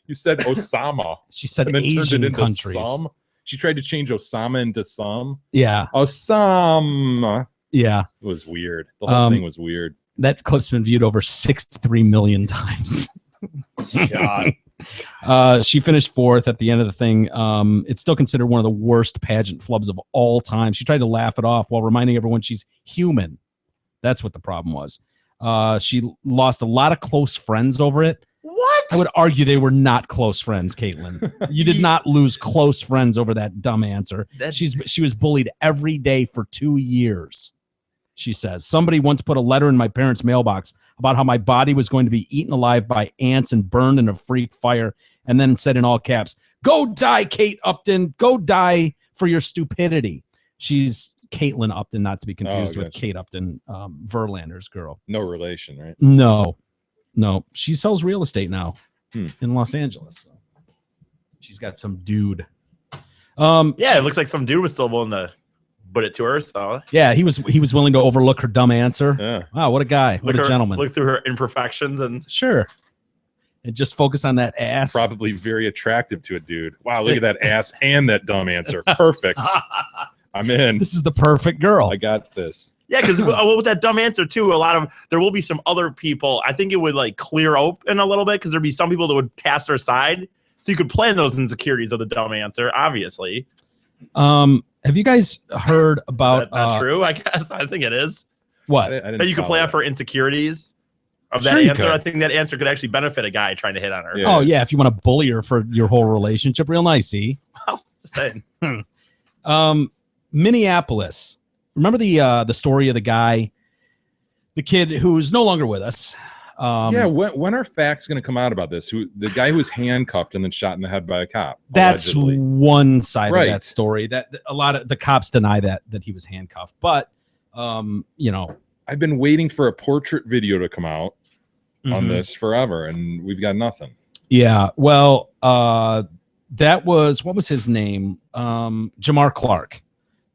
you said Osama. She said and then turned Asian it into countries. some. She tried to change Osama into some. Yeah. Osama. Yeah. It was weird. The whole thing was weird. That clip's been viewed over 63 million times. God. She finished 4th at the end of the thing. It's still considered one of the worst pageant flubs of all time. She tried to laugh it off while reminding everyone she's human. That's what the problem was. She lost a lot of close friends over it. What? I would argue they were not close friends, Caitlin. You did not lose close friends over that dumb answer. She was bullied every day for 2 years. She says, somebody once put a letter in my parents' mailbox about how my body was going to be eaten alive by ants and burned in a freak fire, and then said in all caps, "Go die, Kate Upton. Go die for your stupidity." She's Caitlin Upton, not to be confused with gotcha. Kate Upton, Verlander's girl. No relation, right? No. She sells real estate now in Los Angeles. So she's got some dude. Yeah, it looks like some dude was still willing to put it to her. So yeah, he was willing to overlook her dumb answer. Yeah. Wow, what a guy. What a gentleman. Look through her imperfections and Sure. And just focus on that ass. Probably very attractive to a dude. Wow, look at that ass and that dumb answer. Perfect. I'm in. This is the perfect girl. I got this. yeah, because with that dumb answer too, there will be some other people. I think it would like clear open a little bit because there'd be some people that would cast her side. So you could play in those insecurities of the dumb answer, obviously. Have you guys heard about Is that not true? I guess I think it is. What? I didn't That you could play follow off her insecurities of Sure that you answer. could. I think that answer could actually benefit a guy trying to hit on her. Yeah. Oh yeah, if you want to bully her for your whole relationship, real nice, Just saying. Minneapolis. Remember the story of the guy, the kid who's no longer with us. Yeah, when are facts going to come out about this? The guy who was handcuffed and then shot in the head by a cop? That's allegedly. one side Right. of that story. That a lot of the cops deny that he was handcuffed, but I've been waiting for a portrait video to come out on Mhm. this forever, and we've got nothing. Yeah, well, that was, what was his name? Jamar Clark,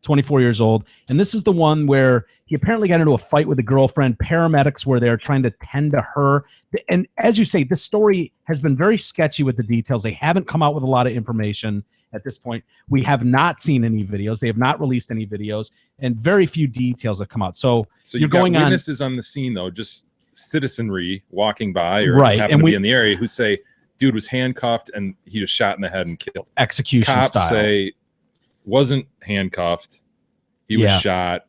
24 years old. And this is the one where he apparently got into a fight with a girlfriend. Paramedics were there trying to tend to her. And as you say, this story has been very sketchy with the details. They haven't come out with a lot of information at this point. We have not seen any videos. They have not released any videos, and very few details have come out. So So you're going on. witnesses on the scene, though, just citizenry walking by or Right, happen and to we- be in the area who say, dude was handcuffed and he was shot in the head and killed. Execution Cops style. say wasn't handcuffed. He was Yeah. shot,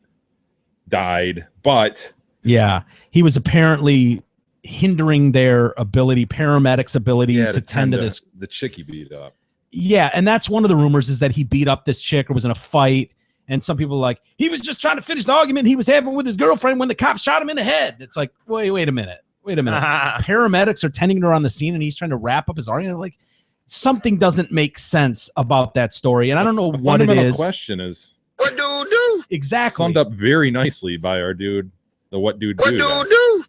died, but Yeah, he was apparently hindering their ability, paramedics' ability yeah, to tend to this. the chick he beat up. Yeah, and that's one of the rumors is that he beat up this chick or was in a fight. And some people are like, he was just trying to finish the argument he was having with his girlfriend when the cop shot him in the head. It's like, wait a minute. Paramedics are tending to her on the scene and he's trying to wrap up his argument. Like, something doesn't make sense about that story. And I don't know The what it fundamental is. question is What do do? Exactly. summed up very nicely by our dude, the what dude do. What do do?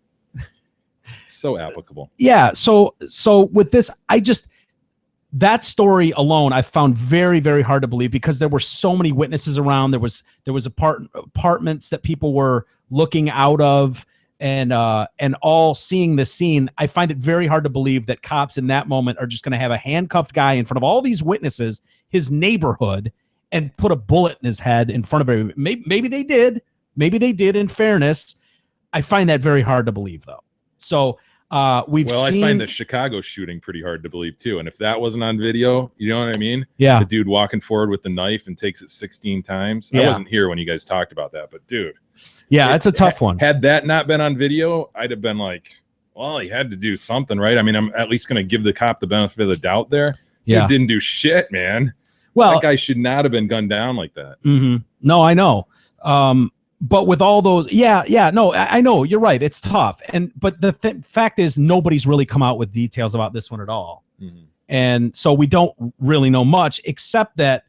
So applicable. Yeah, so with this, that story alone I found very, very hard to believe because there were so many witnesses around. There was apartments that people were looking out of and all seeing this scene. I find it very hard to believe that cops in that moment are just going to have a handcuffed guy in front of all these witnesses, his neighborhood, and put a bullet in his head in front of everybody. Maybe they did. Maybe they did, in fairness. I find that very hard to believe, though. So we've seen... I find the Chicago shooting pretty hard to believe too. And if that wasn't on video, you know what I mean? Yeah. The dude walking forward with the knife and takes it 16 times. I Yeah. wasn't here when you guys talked about that, but dude. Yeah, it's a tough one. Had that not been on video, I'd have been like, well, he had to do something, right? I mean, I'm at least going to give the cop the benefit of the doubt there. Dude Yeah. didn't do shit, man. Well, that guy should not have been gunned down like that. No, I know. But with all those, no, I know you're right. It's tough. But the fact is, nobody's really come out with details about this one at all. And so we don't really know much, except that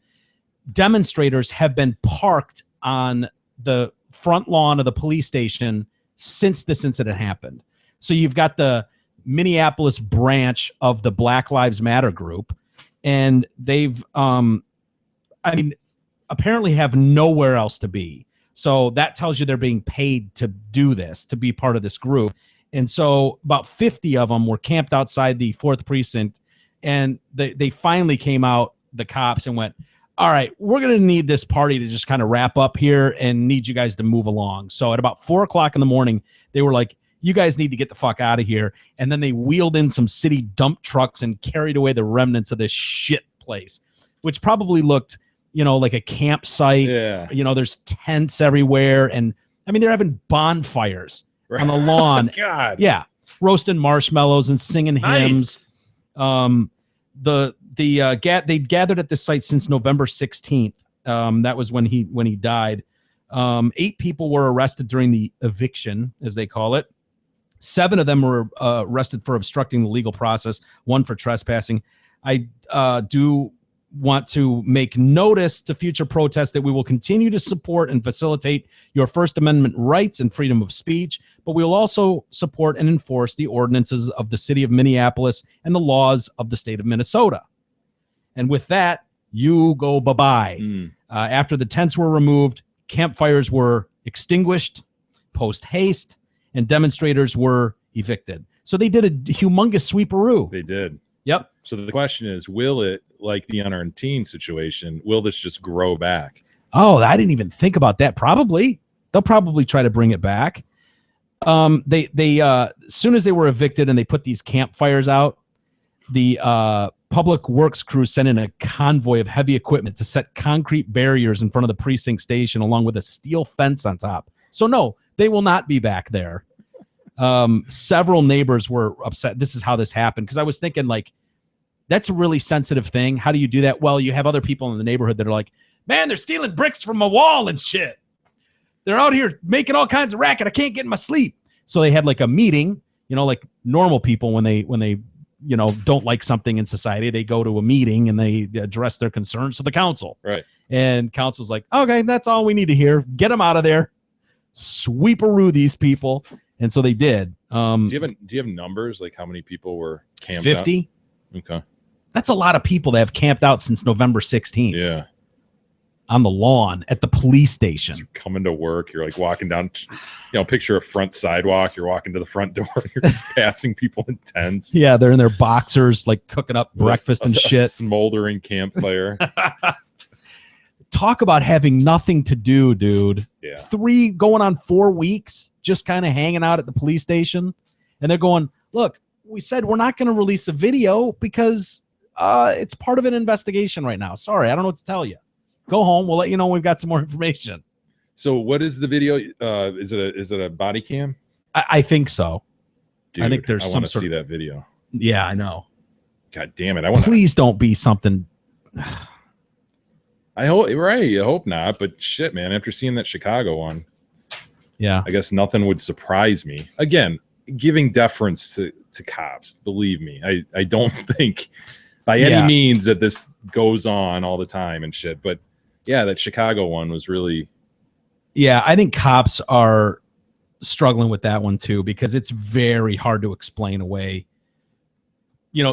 demonstrators have been parked on the front lawn of the police station since this incident happened. So you've got the Minneapolis branch of the Black Lives Matter group, and they've, apparently have nowhere else to be. So that tells you they're being paid to do this, to be part of this group. And so about 50 of them were camped outside the 4th precinct, and they finally came out, the cops, and went, all right, we're going to need this party to just kind of wrap up here and need you guys to move along. So at about 4 o'clock in the morning, they were like, you guys need to get the fuck out of here. And then they wheeled in some city dump trucks and carried away the remnants of this shit place, which probably looked, like a campsite. Yeah. There's tents everywhere. And I mean, they're having bonfires on the lawn. God. Yeah. Roasting marshmallows and singing hymns. They gathered at this site since November 16th. That was when he died. 8 people were arrested during the eviction, as they call it. 7 of them were arrested for obstructing the legal process, 1 for trespassing. I do want to make notice to future protests that we will continue to support and facilitate your First Amendment rights and freedom of speech, but we will also support and enforce the ordinances of the city of Minneapolis and the laws of the state of Minnesota. And with that, you go bye-bye. After the tents were removed, campfires were extinguished, post-haste, and demonstrators were evicted. So they did a humongous sweeperoo. They did. Yep. So the question is, will it, like the unearned teen situation, will this just grow back? Oh, I didn't even think about that. Probably. They'll probably try to bring it back. They as soon as they were evicted and they put these campfires out, the public works crew sent in a convoy of heavy equipment to set concrete barriers in front of the precinct station along with a steel fence on top. So no, they will not be back there. Several neighbors were upset. This is how this happened. Because I was thinking, like, that's a really sensitive thing. How do you do that? Well, you have other people in the neighborhood that are like, man, they're stealing bricks from my wall and shit. They're out here making all kinds of racket. I can't get in my sleep. So they had like a meeting, like normal people when they don't like something in society, they go to a meeting and they address their concerns to the council. Right. And council's like, okay, that's all we need to hear. Get them out of there. Sweeperoo these people. And so they did. Do you have numbers, like how many people were camped 50? out? Okay. That's a lot of people that have camped out since November 16th. Yeah. On the lawn at the police station. You're coming to work. You're like walking down, picture a front sidewalk. You're walking to the front door. You're just passing people in tents. Yeah, they're in their boxers, like cooking up breakfast and shit. Smoldering campfire. Talk about having nothing to do, dude. Yeah. 3 going on 4 weeks, just kind of hanging out at the police station. And they're going, look, we said we're not going to release a video because it's part of an investigation right now. Sorry, I don't know what to tell you. Go home. We'll let you know when we've got some more information. So what is the video? Is it a body cam? I think so. Dude, I think there's I some want to sort see of, that video. Yeah, I know. God damn it. I want. Please don't be something. I hope not. But shit, man, after seeing that Chicago one, yeah, I guess nothing would surprise me. Again, giving deference to cops, believe me. I don't think by any means that this goes on all the time and shit. But yeah, that Chicago one was really. Yeah, I think cops are struggling with that one too, because it's very hard to explain away.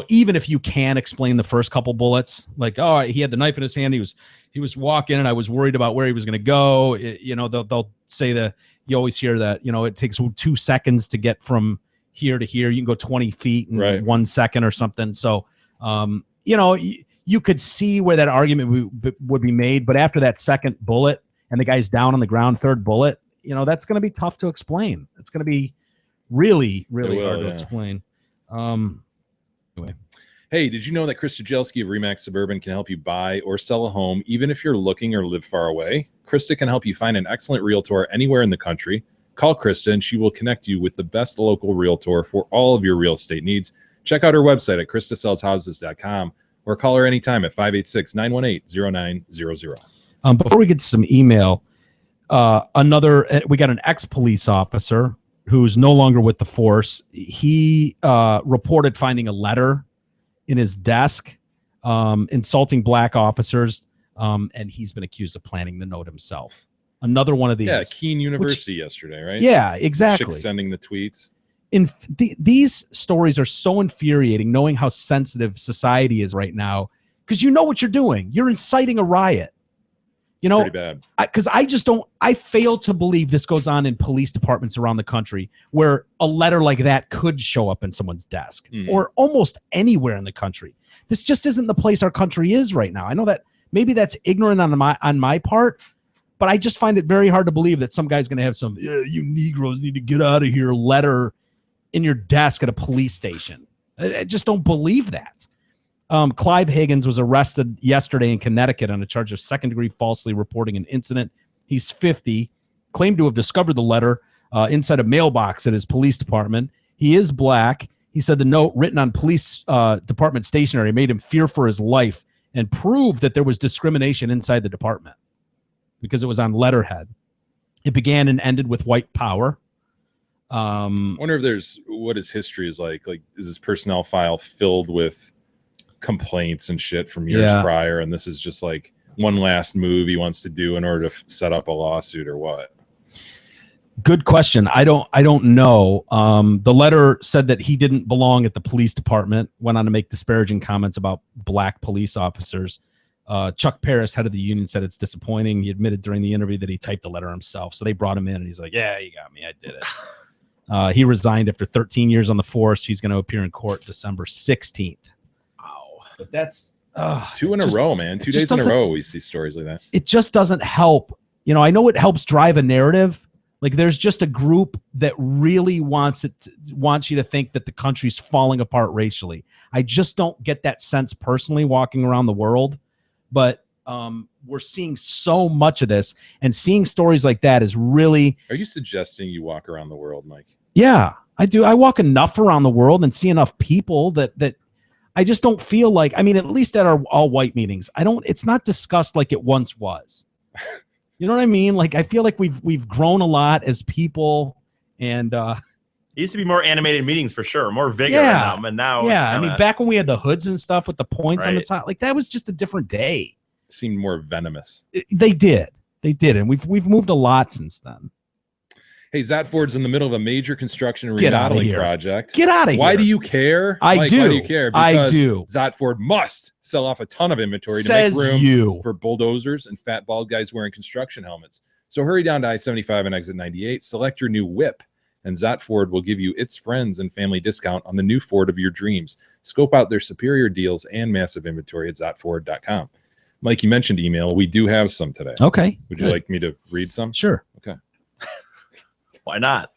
Even if you can explain the first couple bullets, like, oh, he had the knife in his hand, he was walking, and I was worried about where he was going to go. They'll say you always hear that, it takes 2 seconds to get from here to here. You can go 20 feet in 1 second or something. So, you could see where that argument would be made, but after that second bullet and the guy's down on the ground, third bullet, that's going to be tough to explain. It's going to be really, really hard to explain. Anyway. Hey, did you know that Krista Jelski of Remax Suburban can help you buy or sell a home even if you're looking or live far away? Krista can help you find an excellent realtor anywhere in the country. Call Krista and she will connect you with the best local realtor for all of your real estate needs. Check out her website at KristaSellsHouses.com or call her anytime at 586-918-0900. Before we get to some email, we got an ex-police officer who's no longer with the force. He reported finding a letter in his desk insulting black officers, and he's been accused of planning the note himself. Another one of these. Yeah, Keene University yesterday, right? Yeah, exactly. Chick sending the tweets. These stories are so infuriating, knowing how sensitive society is right now, because you know what you're doing. You're inciting a riot. Pretty bad. Because I fail to believe this goes on in police departments around the country where a letter like that could show up in someone's desk or almost anywhere in the country. This just isn't the place our country is right now. I know that maybe that's ignorant on my part, but I just find it very hard to believe that some guy's going to have some, you Negroes need to get out of here letter in your desk at a police station. I just don't believe that. Clive Higgins was arrested yesterday in Connecticut on a charge of second-degree falsely reporting an incident. He's 50, claimed to have discovered the letter inside a mailbox at his police department. He is black. He said the note written on police department stationery made him fear for his life and proved that there was discrimination inside the department because it was on letterhead. It began and ended with white power. I wonder if what his history is like. Like, is his personnel file filled with complaints and shit from years Yeah. prior, and this is just like one last move he wants to do in order to set up a lawsuit or what? Good question. I don't know. The letter said that he didn't belong at the police department, went on to make disparaging comments about black police officers. Chuck Paris, head of the union, said it's disappointing. He admitted during the interview that he typed the letter himself. So they brought him in and he's like, yeah, you got me. I did it. He resigned after 13 years on the force. He's going to appear in court December 16th. Wow. But that's two in a row, man. 2 days in a row we see stories like that. It just doesn't help. You know, I know it helps drive a narrative. Like there's just a group that really wants you to think that the country's falling apart racially. I just don't get that sense personally walking around the world, but we're seeing so much of this, and seeing stories like that is really. Are you suggesting you walk around the world, Mike? Yeah, I do. I walk enough around the world and see enough people that I just don't feel like. I mean, at least at our all white meetings, it's not discussed like it once was. You know what I mean? Like, I feel like we've grown a lot as people, and it used to be more animated meetings for sure, more vigor in them, and now I mean, back when we had the hoods and stuff with the points on the top, like that was just a different day. It seemed more venomous. They did, and we've moved a lot since then. Hey, Zatford's in the middle of a major construction and Get outta remodeling here. project. Get out of here. Why do you care? I Mike, do. Why do you care? I Because do. Zatford must sell off a ton of inventory Says to make room you. for bulldozers and fat bald guys wearing construction helmets. So hurry down to I-75 and exit 98, select your new whip, and Zatford will give you its friends and family discount on the new Ford of your dreams. Scope out their superior deals and massive inventory at Zatford.com. Mike, you mentioned email. We do have some today. Okay. Would you like me to read some? Sure. Okay. Why not?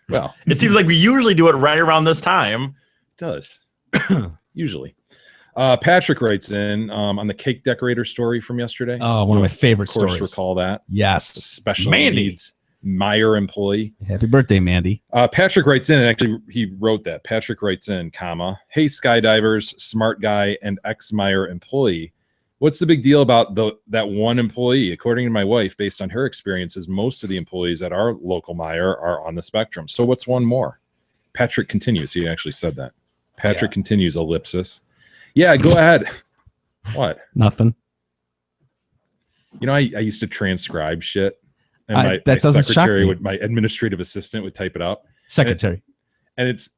Well, it seems like we usually do it right around this time. It does. Usually. Patrick writes in on the cake decorator story from yesterday. Oh, one of my favorite Of course, stories. recall that. Yes. The special Mandy. needs Meyer employee. Happy birthday, Mandy. Patrick writes in, and actually he wrote that. Patrick writes in, comma, hey, skydivers, smart guy, and ex-Meyer employee. What's the big deal about that one employee? According to my wife, based on her experiences, most of the employees at our local Meyer are on the spectrum. So what's one more? Patrick continues. He actually said that. Patrick continues, ellipsis. Yeah, go ahead. What? Nothing. You know, I used to transcribe shit, and That my doesn't shock secretary me. my administrative assistant would type it up. Secretary. And it's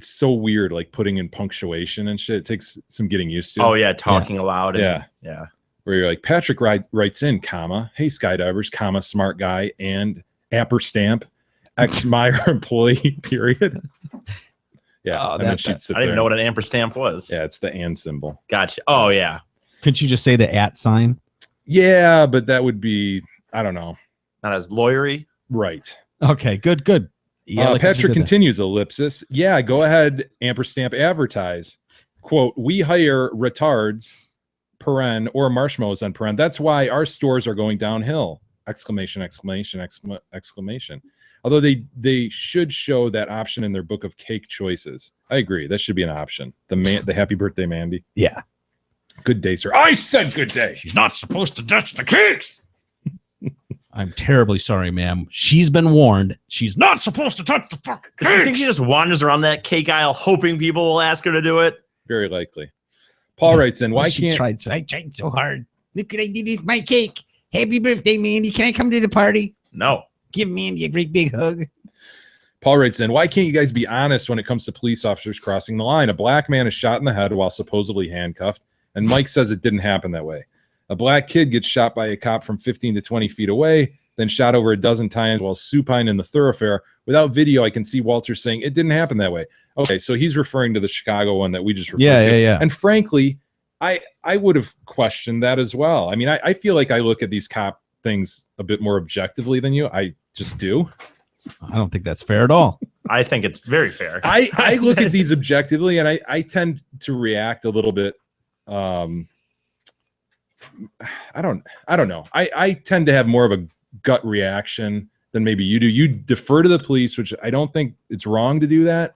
so weird, like putting in punctuation and shit. It takes some getting used to. Oh yeah, talking aloud. And, Yeah. Where you're like, Patrick writes in, comma, hey, skydivers, comma, smart guy, and amperstamp, ex-Meyer employee, period. Yeah. and then she'd sit I didn't there even know what an amperstamp was. Yeah, it's the and symbol. Gotcha. Oh yeah. Couldn't you just say the @ sign? Yeah, but that would be, I don't know. Not as lawyery. Right. Okay, good. Yeah, like Patrick you did that. continues, ellipsis. Yeah, go ahead, amperstamp advertise. Quote, we hire retards, paren, or marshmallows on paren. That's why our stores are going downhill. Exclamation, exclamation, exclamation. Although they should show that option in their book of cake choices. I agree. That should be an option. The happy birthday, Mandy. Yeah. Good day, sir. I said good day. She's not supposed to touch the cakes. I'm terribly sorry, ma'am. She's been warned. She's not supposed to touch the fucking Because you cake. think she just wanders around that cake aisle hoping people will ask her to do it? Very likely. Paul writes in, why She can't tried I tried so hard. Look what I did with my cake. Happy birthday, Mandy. Can I come to the party? No. Give Mandy a great big hug. Paul writes in, why can't you guys be honest when it comes to police officers crossing the line? A black man is shot in the head while supposedly handcuffed, and Mike says it didn't happen that way. A black kid gets shot by a cop from 15 to 20 feet away, then shot over a dozen times while supine in the thoroughfare. Without video, I can see Walter saying it didn't happen that way. Okay, so he's referring to the Chicago one that we just referred to. Yeah. And frankly, I would have questioned that as well. I mean, I feel like I look at these cop things a bit more objectively than you. I just do. I don't think that's fair at all. I think it's very fair. I look at these objectively, and I tend to react a little bit. I don't know. I tend to have more of a gut reaction than maybe you do. You defer to the police, which I don't think it's wrong to do that,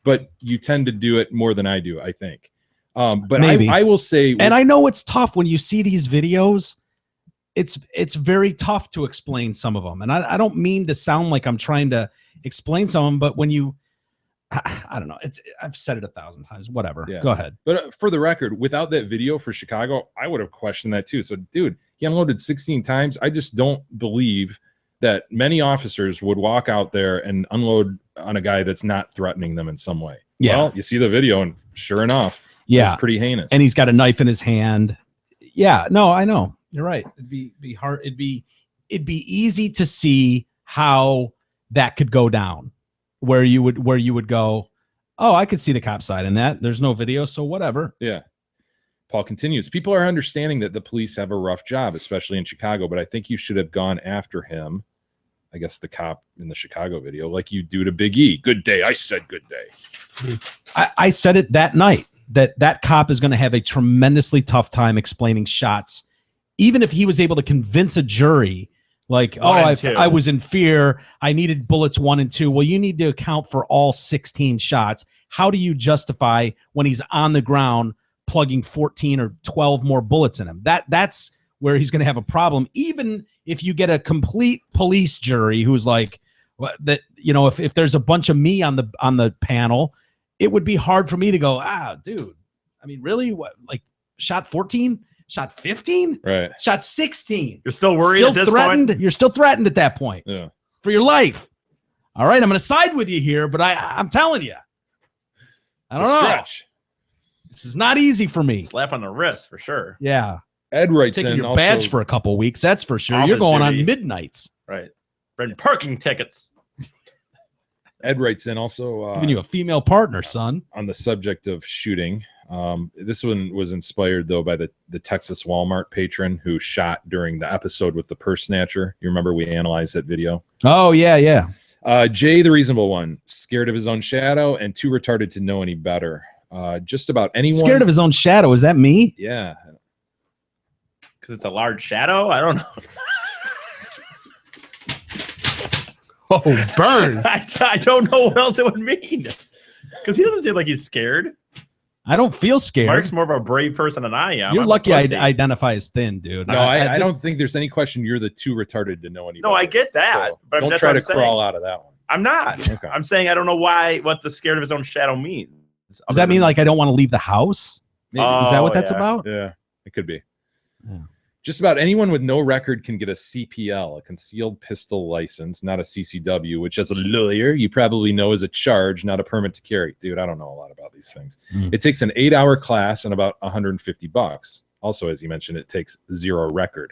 but you tend to do it more than I do, I think. But Maybe. I will say, And I know it's tough when you see these videos. It's very tough to explain some of them. And I don't mean to sound like I'm trying to explain some of them, but when you I don't know. I've said it 1,000 times. Whatever. Yeah. Go ahead. But for the record, without that video for Chicago, I would have questioned that too. So, dude, he unloaded 16 times. I just don't believe that many officers would walk out there and unload on a guy that's not threatening them in some way. Yeah. Well, you see the video, and sure enough, yeah, it's pretty heinous. And he's got a knife in his hand. Yeah. No, I know. You're right. It'd be hard. It'd be easy to see how that could go down, where you would go, oh, I could see the cop side in that. There's no video, so whatever. Yeah. Paul continues, people are understanding that the police have a rough job, especially in Chicago, but I think you should have gone after him. I guess the cop in the Chicago video, like you do to Big E. Good day. I said good day. I said it that night that cop is going to have a tremendously tough time explaining shots, even if he was able to convince a jury like, I was in fear. I needed bullets 1 and 2. Well, you need to account for all 16 shots. How do you justify when he's on the ground plugging 14 or 12 more bullets in him? That's where he's going to have a problem. Even if you get a complete police jury who's like that, if there's a bunch of me on the panel, it would be hard for me to go, dude, I mean, really? What, like shot 14? Shot 15? Right. Shot 16. You're still worried still at this threatened? point? You're still threatened at that point. Yeah. For your life. All right, I'm going to side with you here, but I'm telling you. I don't know. Stretch. This is not easy for me. Slap on the wrist for sure. Yeah. Ed writes Taking in your also, badge for a couple weeks, that's for sure. You're Office going duty. on midnights. Right. And parking tickets. Ed writes in also Giving you a female partner, son. on the subject of shooting. This one was inspired though by the Texas Walmart patron who shot during the episode with the purse snatcher. You remember we analyzed that video? Oh, yeah. Jay, the reasonable one, scared of his own shadow and too retarded to know any better. Just about anyone. Scared of his own shadow. Is that me? Yeah. Because it's a large shadow? I don't know. Oh, burn. I don't know what else it would mean. Because he doesn't seem like he's scared. I don't feel scared. Mark's more of a brave person than I am. You're I'm a lucky I pussy. identify as thin, dude. No, I don't think there's any question you're the too retarded to know any better. No, I get that. So but don't that's try what to I'm saying. crawl out of that one. I'm not. Okay. I'm saying I don't know what the scared of his own shadow means. Does that mean like I don't want to leave the house? Maybe. Is that what that's yeah. about? Yeah, it could be. Yeah. Just about anyone with no record can get a CPL, a concealed pistol license, not a CCW, which as a lawyer, you probably know is a charge, not a permit to carry. Dude, I don't know a lot about these things. It takes an 8-hour class and about $150. Also, as you mentioned, it takes 0 record.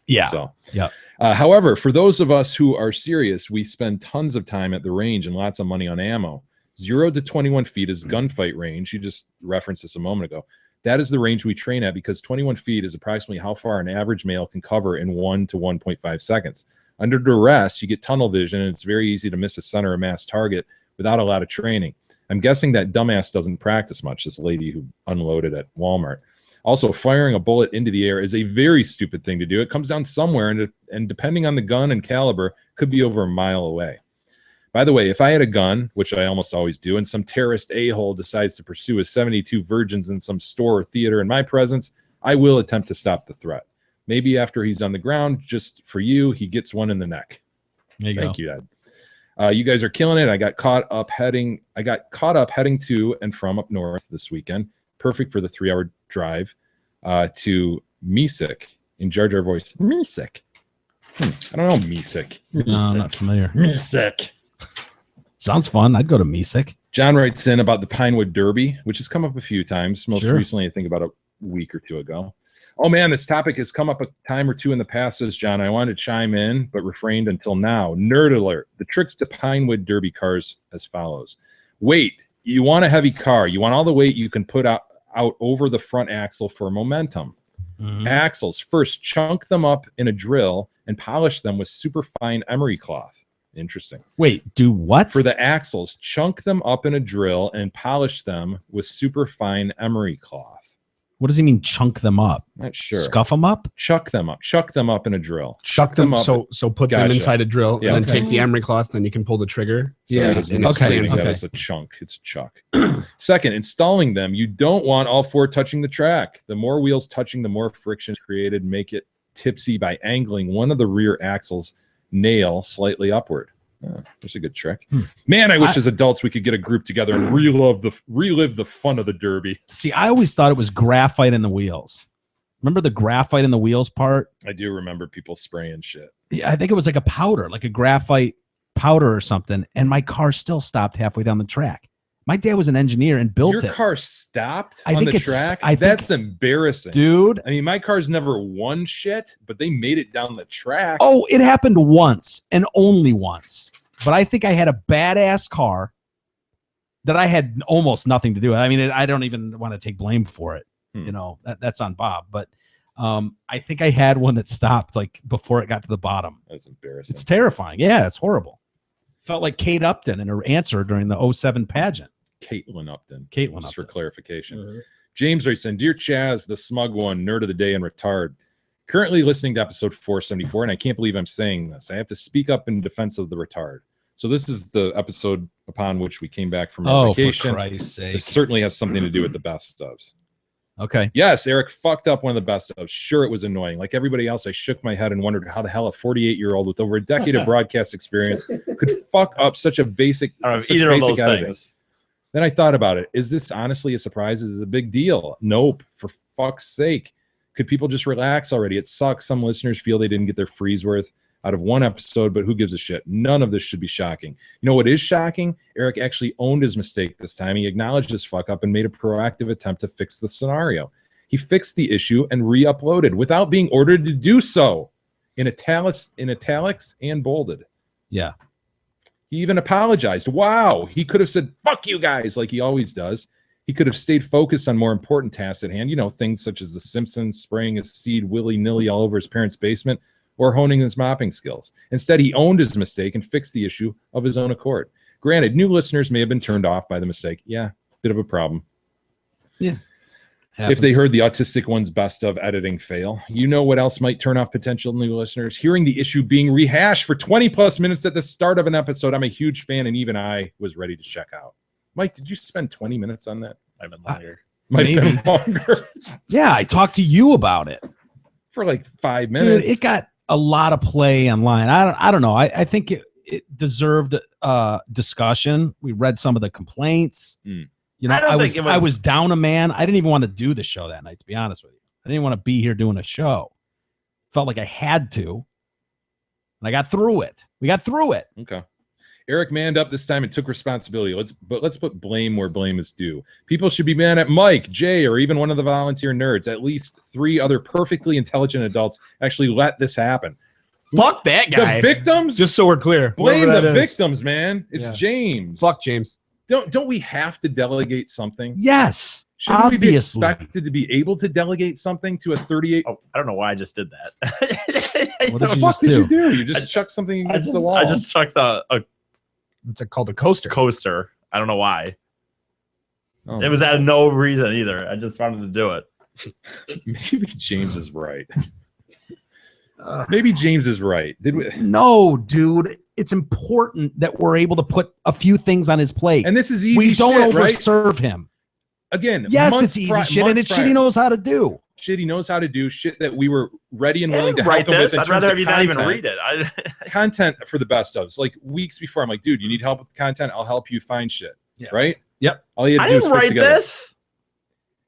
Yeah. So, yeah. However, for those of us who are serious, we spend tons of time at the range and lots of money on ammo. 0 to 21 feet is gunfight range. You just referenced this a moment ago. That is the range we train at because 21 feet is approximately how far an average male can cover in 1 to 1.5 seconds. Under duress, you get tunnel vision, and it's very easy to miss a center of mass target without a lot of training. I'm guessing that dumbass doesn't practice much, this lady who unloaded at Walmart. Also, firing a bullet into the air is a very stupid thing to do. It comes down somewhere, and depending on the gun and caliber, could be over a mile away. By the way, if I had a gun, which I almost always do, and some terrorist a-hole decides to pursue his 72 virgins in some store or theater in my presence, I will attempt to stop the threat. Maybe after he's on the ground, just for you, he gets one in the neck. Thank you, Ed. You guys are killing it. I got caught up heading to and from up north this weekend. Perfect for the 3-hour drive to Mesik in Jar Jar voice. Mesik. I don't know Mesik. No, I'm not familiar. Mesik. Sounds fun. I'd go to Mesik. John writes in about the Pinewood Derby, which has come up a few times. Most Sure. recently, I think about a week or two ago. Oh man, this topic has come up a time or two in the past, says John. I wanted to chime in, but refrained until now. Nerd alert. The tricks to Pinewood Derby cars as follows. Weight. You want a heavy car. You want all the weight you can put out over the front axle for momentum. Axles. First, chunk them up in a drill and polish them with super fine emery cloth. Interesting. Wait, do what? For the axles, chunk them up in a drill and polish them with super fine emery cloth. What does he mean chunk them up? Not sure. Scuff them up? Chuck them up. Chuck them up in a drill. Chuck them up. so put them Gotcha. inside a drill Yeah, and then okay. take the emery cloth, then you can pull the trigger. So Yeah, it's- and it's okay. sandy. That is a chunk. It's a chuck. Second, installing them. You don't want all 4 touching the track. The more wheels touching, the more friction is created. Make it tipsy by angling one of the rear axles nail slightly upward. Oh, there's a good trick. Man, I wish as adults we could get a group together and relive the fun of the Derby. See, I always thought it was graphite in the wheels. Remember the graphite in the wheels part? I do remember people spraying shit. Yeah, I think it was like a powder, like a graphite powder or something, and my car still stopped halfway down the track. My dad was an engineer and built it. Your car stopped I on think the it's- track? I think- That's embarrassing. Dude. I mean, my car's never won shit, but they made it down the track. Oh, it happened once and only once. But I think I had a badass car that I had almost nothing to do with. I mean, I don't even want to take blame for it. You know, that's on Bob. But I think I had one that stopped like before it got to the bottom. That's embarrassing. It's terrifying. Yeah, it's horrible. Felt like Kate Upton in her answer during the 07 pageant. Caitlin Upton. Caitlin for clarification. Mm-hmm. James writes in, Dear Chaz, the smug one, nerd of the day and retard. Currently listening to episode 474, and I can't believe I'm saying this. I have to speak up in defense of the retard. So this is the episode upon which we came back from our vacation. For Christ's sake. This certainly has something to do with the best ofs. Okay. Yes, Eric fucked up one of the best ofs. Sure, it was annoying. Like everybody else, I shook my head and wondered how the hell a 48-year-old with over a decade of broadcast experience could fuck up such a basic, such either of basic those editing. things. Then I thought about it. Is this honestly a surprise? Is it a big deal? Nope. For fuck's sake. Could people just relax already? It sucks. Some listeners feel they didn't get their free's worth out of one episode, but who gives a shit? None of this should be shocking. You know what is shocking? Eric actually owned his mistake this time. He acknowledged his fuck up and made a proactive attempt to fix the scenario. He fixed the issue and re-uploaded without being ordered to do so in italics and bolded. Yeah. He even apologized. Wow. He could have said, fuck you guys, like he always does. He could have stayed focused on more important tasks at hand. You know, things such as The Simpsons, spraying his seed willy-nilly all over his parents' basement, or honing his mopping skills. Instead, he owned his mistake and fixed the issue of his own accord. Granted, new listeners may have been turned off by the mistake. Yeah, bit of a problem. Yeah. If they heard the autistic one's best of editing fail. You know what else might turn off potential new listeners? Hearing the issue being rehashed for 20 plus minutes at the start of an episode. I'm a huge fan, and even I was ready to check out. Mike, did you spend 20 minutes on that? Might have been longer. Might have been longer. Yeah, I talked to you about it. For like 5 minutes. Dude, it got a lot of play online. I don't know. I think it deserved discussion. We read some of the complaints. You know, I was down a man. I didn't even want to do the show that night, to be honest with you. I didn't want to be here doing a show. Felt like I had to. And I got through it. We got through it. Okay. Eric manned up this time and took responsibility. Let's put blame where blame is due. People should be mad at Mike, Jay, or even one of the volunteer nerds. At least 3 other perfectly intelligent adults actually let this happen. Fuck that guy. The victims? Just so we're clear. Blame whoever the that is. victims, man. It's Yeah. James. Fuck James. Don't we have to delegate something? Yes. Shouldn't we be obviously. expected to be able to delegate something to a 38? Oh, I don't know why I just did that. What did you fuck just did do? you do? You just chucked something against the wall. I just chucked a It's called a coaster. coaster. I don't know why. Oh, It was out of no reason either. I just wanted to do it. maybe James is right. Maybe James is right. Did we? No, dude. It's important that we're able to put a few things on his plate. And this is easy. We don't shit, right? overserve him. Again, Yes, months it's easy pri- shit, and months it's shit prior. he knows how to do. Shit he knows how to do. Shit that we were ready and I willing to didn't write help him with. this. in I'd terms rather of have you not even content. read it. Content for the best ofs. Like weeks before, I'm like, dude, you need help with the content? I'll help you find shit. Yeah. Right? Yep. All you have I to do is didn't put write together. this.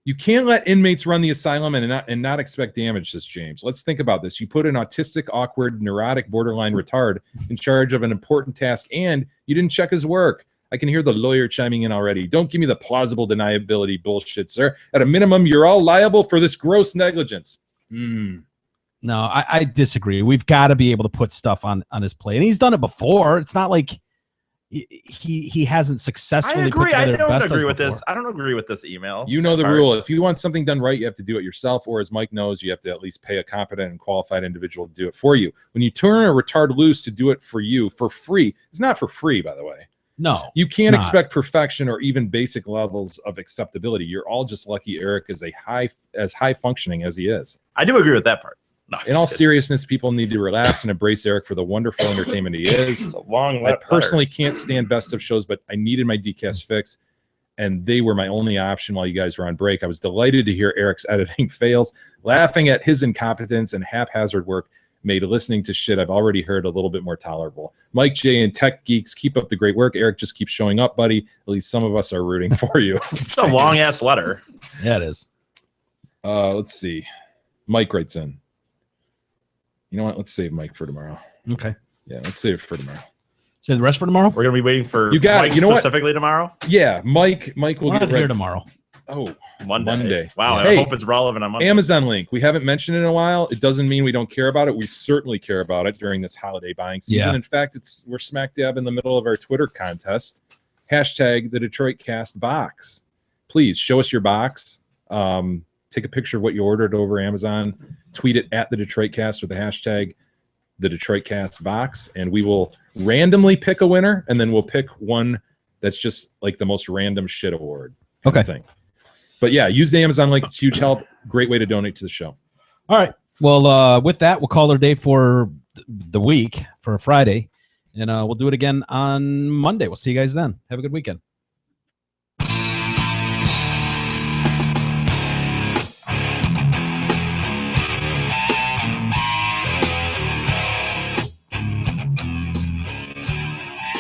You can't let inmates run the asylum and not expect damage, says James. Let's think about this. You put an autistic, awkward, neurotic, borderline retard in charge of an important task, and you didn't check his work. I can hear the lawyer chiming in already. Don't give me the plausible deniability bullshit, sir. At a minimum, you're all liable for this gross negligence. No, I disagree. We've got to be able to put stuff on his plate, and he's done it before. It's not like he hasn't I successfully put agree. I together don't best agree ofs with before. this. I don't agree with this email. You know the Part. rule. If you want something done right, you have to do it yourself, or as Mike knows, you have to at least pay a competent and qualified individual to do it for you. When you turn a retard loose to do it for you for free, it's not for free, by the way. No, You can't it's not. expect perfection or even basic levels of acceptability. You're all just lucky Eric is as high functioning as he is. I do agree with that part. No, In all just kidding. seriousness, people need to relax and embrace Eric for the wonderful entertainment he is. It's a long I letter. personally can't stand best of shows, but I needed my DCast fix, and they were my only option while you guys were on break. I was delighted to hear Eric's editing fails, laughing at his incompetence and haphazard work. made listening to shit I've already heard a little bit more tolerable. Mike J and Tech Geeks, keep up the great work. Eric, just keep showing up, buddy. At least some of us are rooting for you. It's a long-ass letter. Yeah, it is. Let's see. Mike writes in. You know what? Let's save Mike for tomorrow. Okay. Yeah, let's save it for tomorrow. Save the rest for tomorrow? We're going to be waiting for You got Mike it. You know what? specifically tomorrow? Yeah, Mike will We're get not here ready. tomorrow. Oh, Monday. Wow, Hey, I hope it's relevant on Monday. Amazon link. We haven't mentioned it in a while. It doesn't mean we don't care about it. We certainly care about it during this holiday buying season. Yeah. In fact, we're smack dab in the middle of our Twitter contest. Hashtag the Detroit Cast box. Please show us your box. Take a picture of what you ordered over Amazon. Tweet it at the Detroit Cast with the hashtag the Detroit Cast box, and we will randomly pick a winner, and then we'll pick one that's just like the most random shit award. kind of thing. But yeah, use the Amazon link. It's huge help. Great way to donate to the show. All right. Well, with that, we'll call it a day for the week for Friday, and we'll do it again on Monday. We'll see you guys then. Have a good weekend.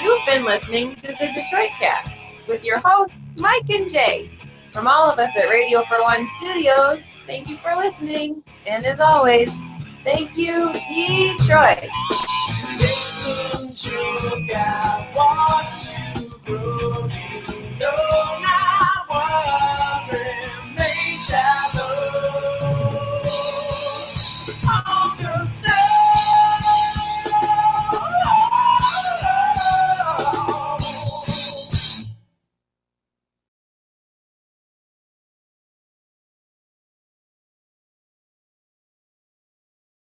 You've been listening to the Detroit Cast with your hosts, Mike and Jay. From all of us at Radio for One Studios, thank you for listening. And as always, thank you, Detroit. Listen to God, watch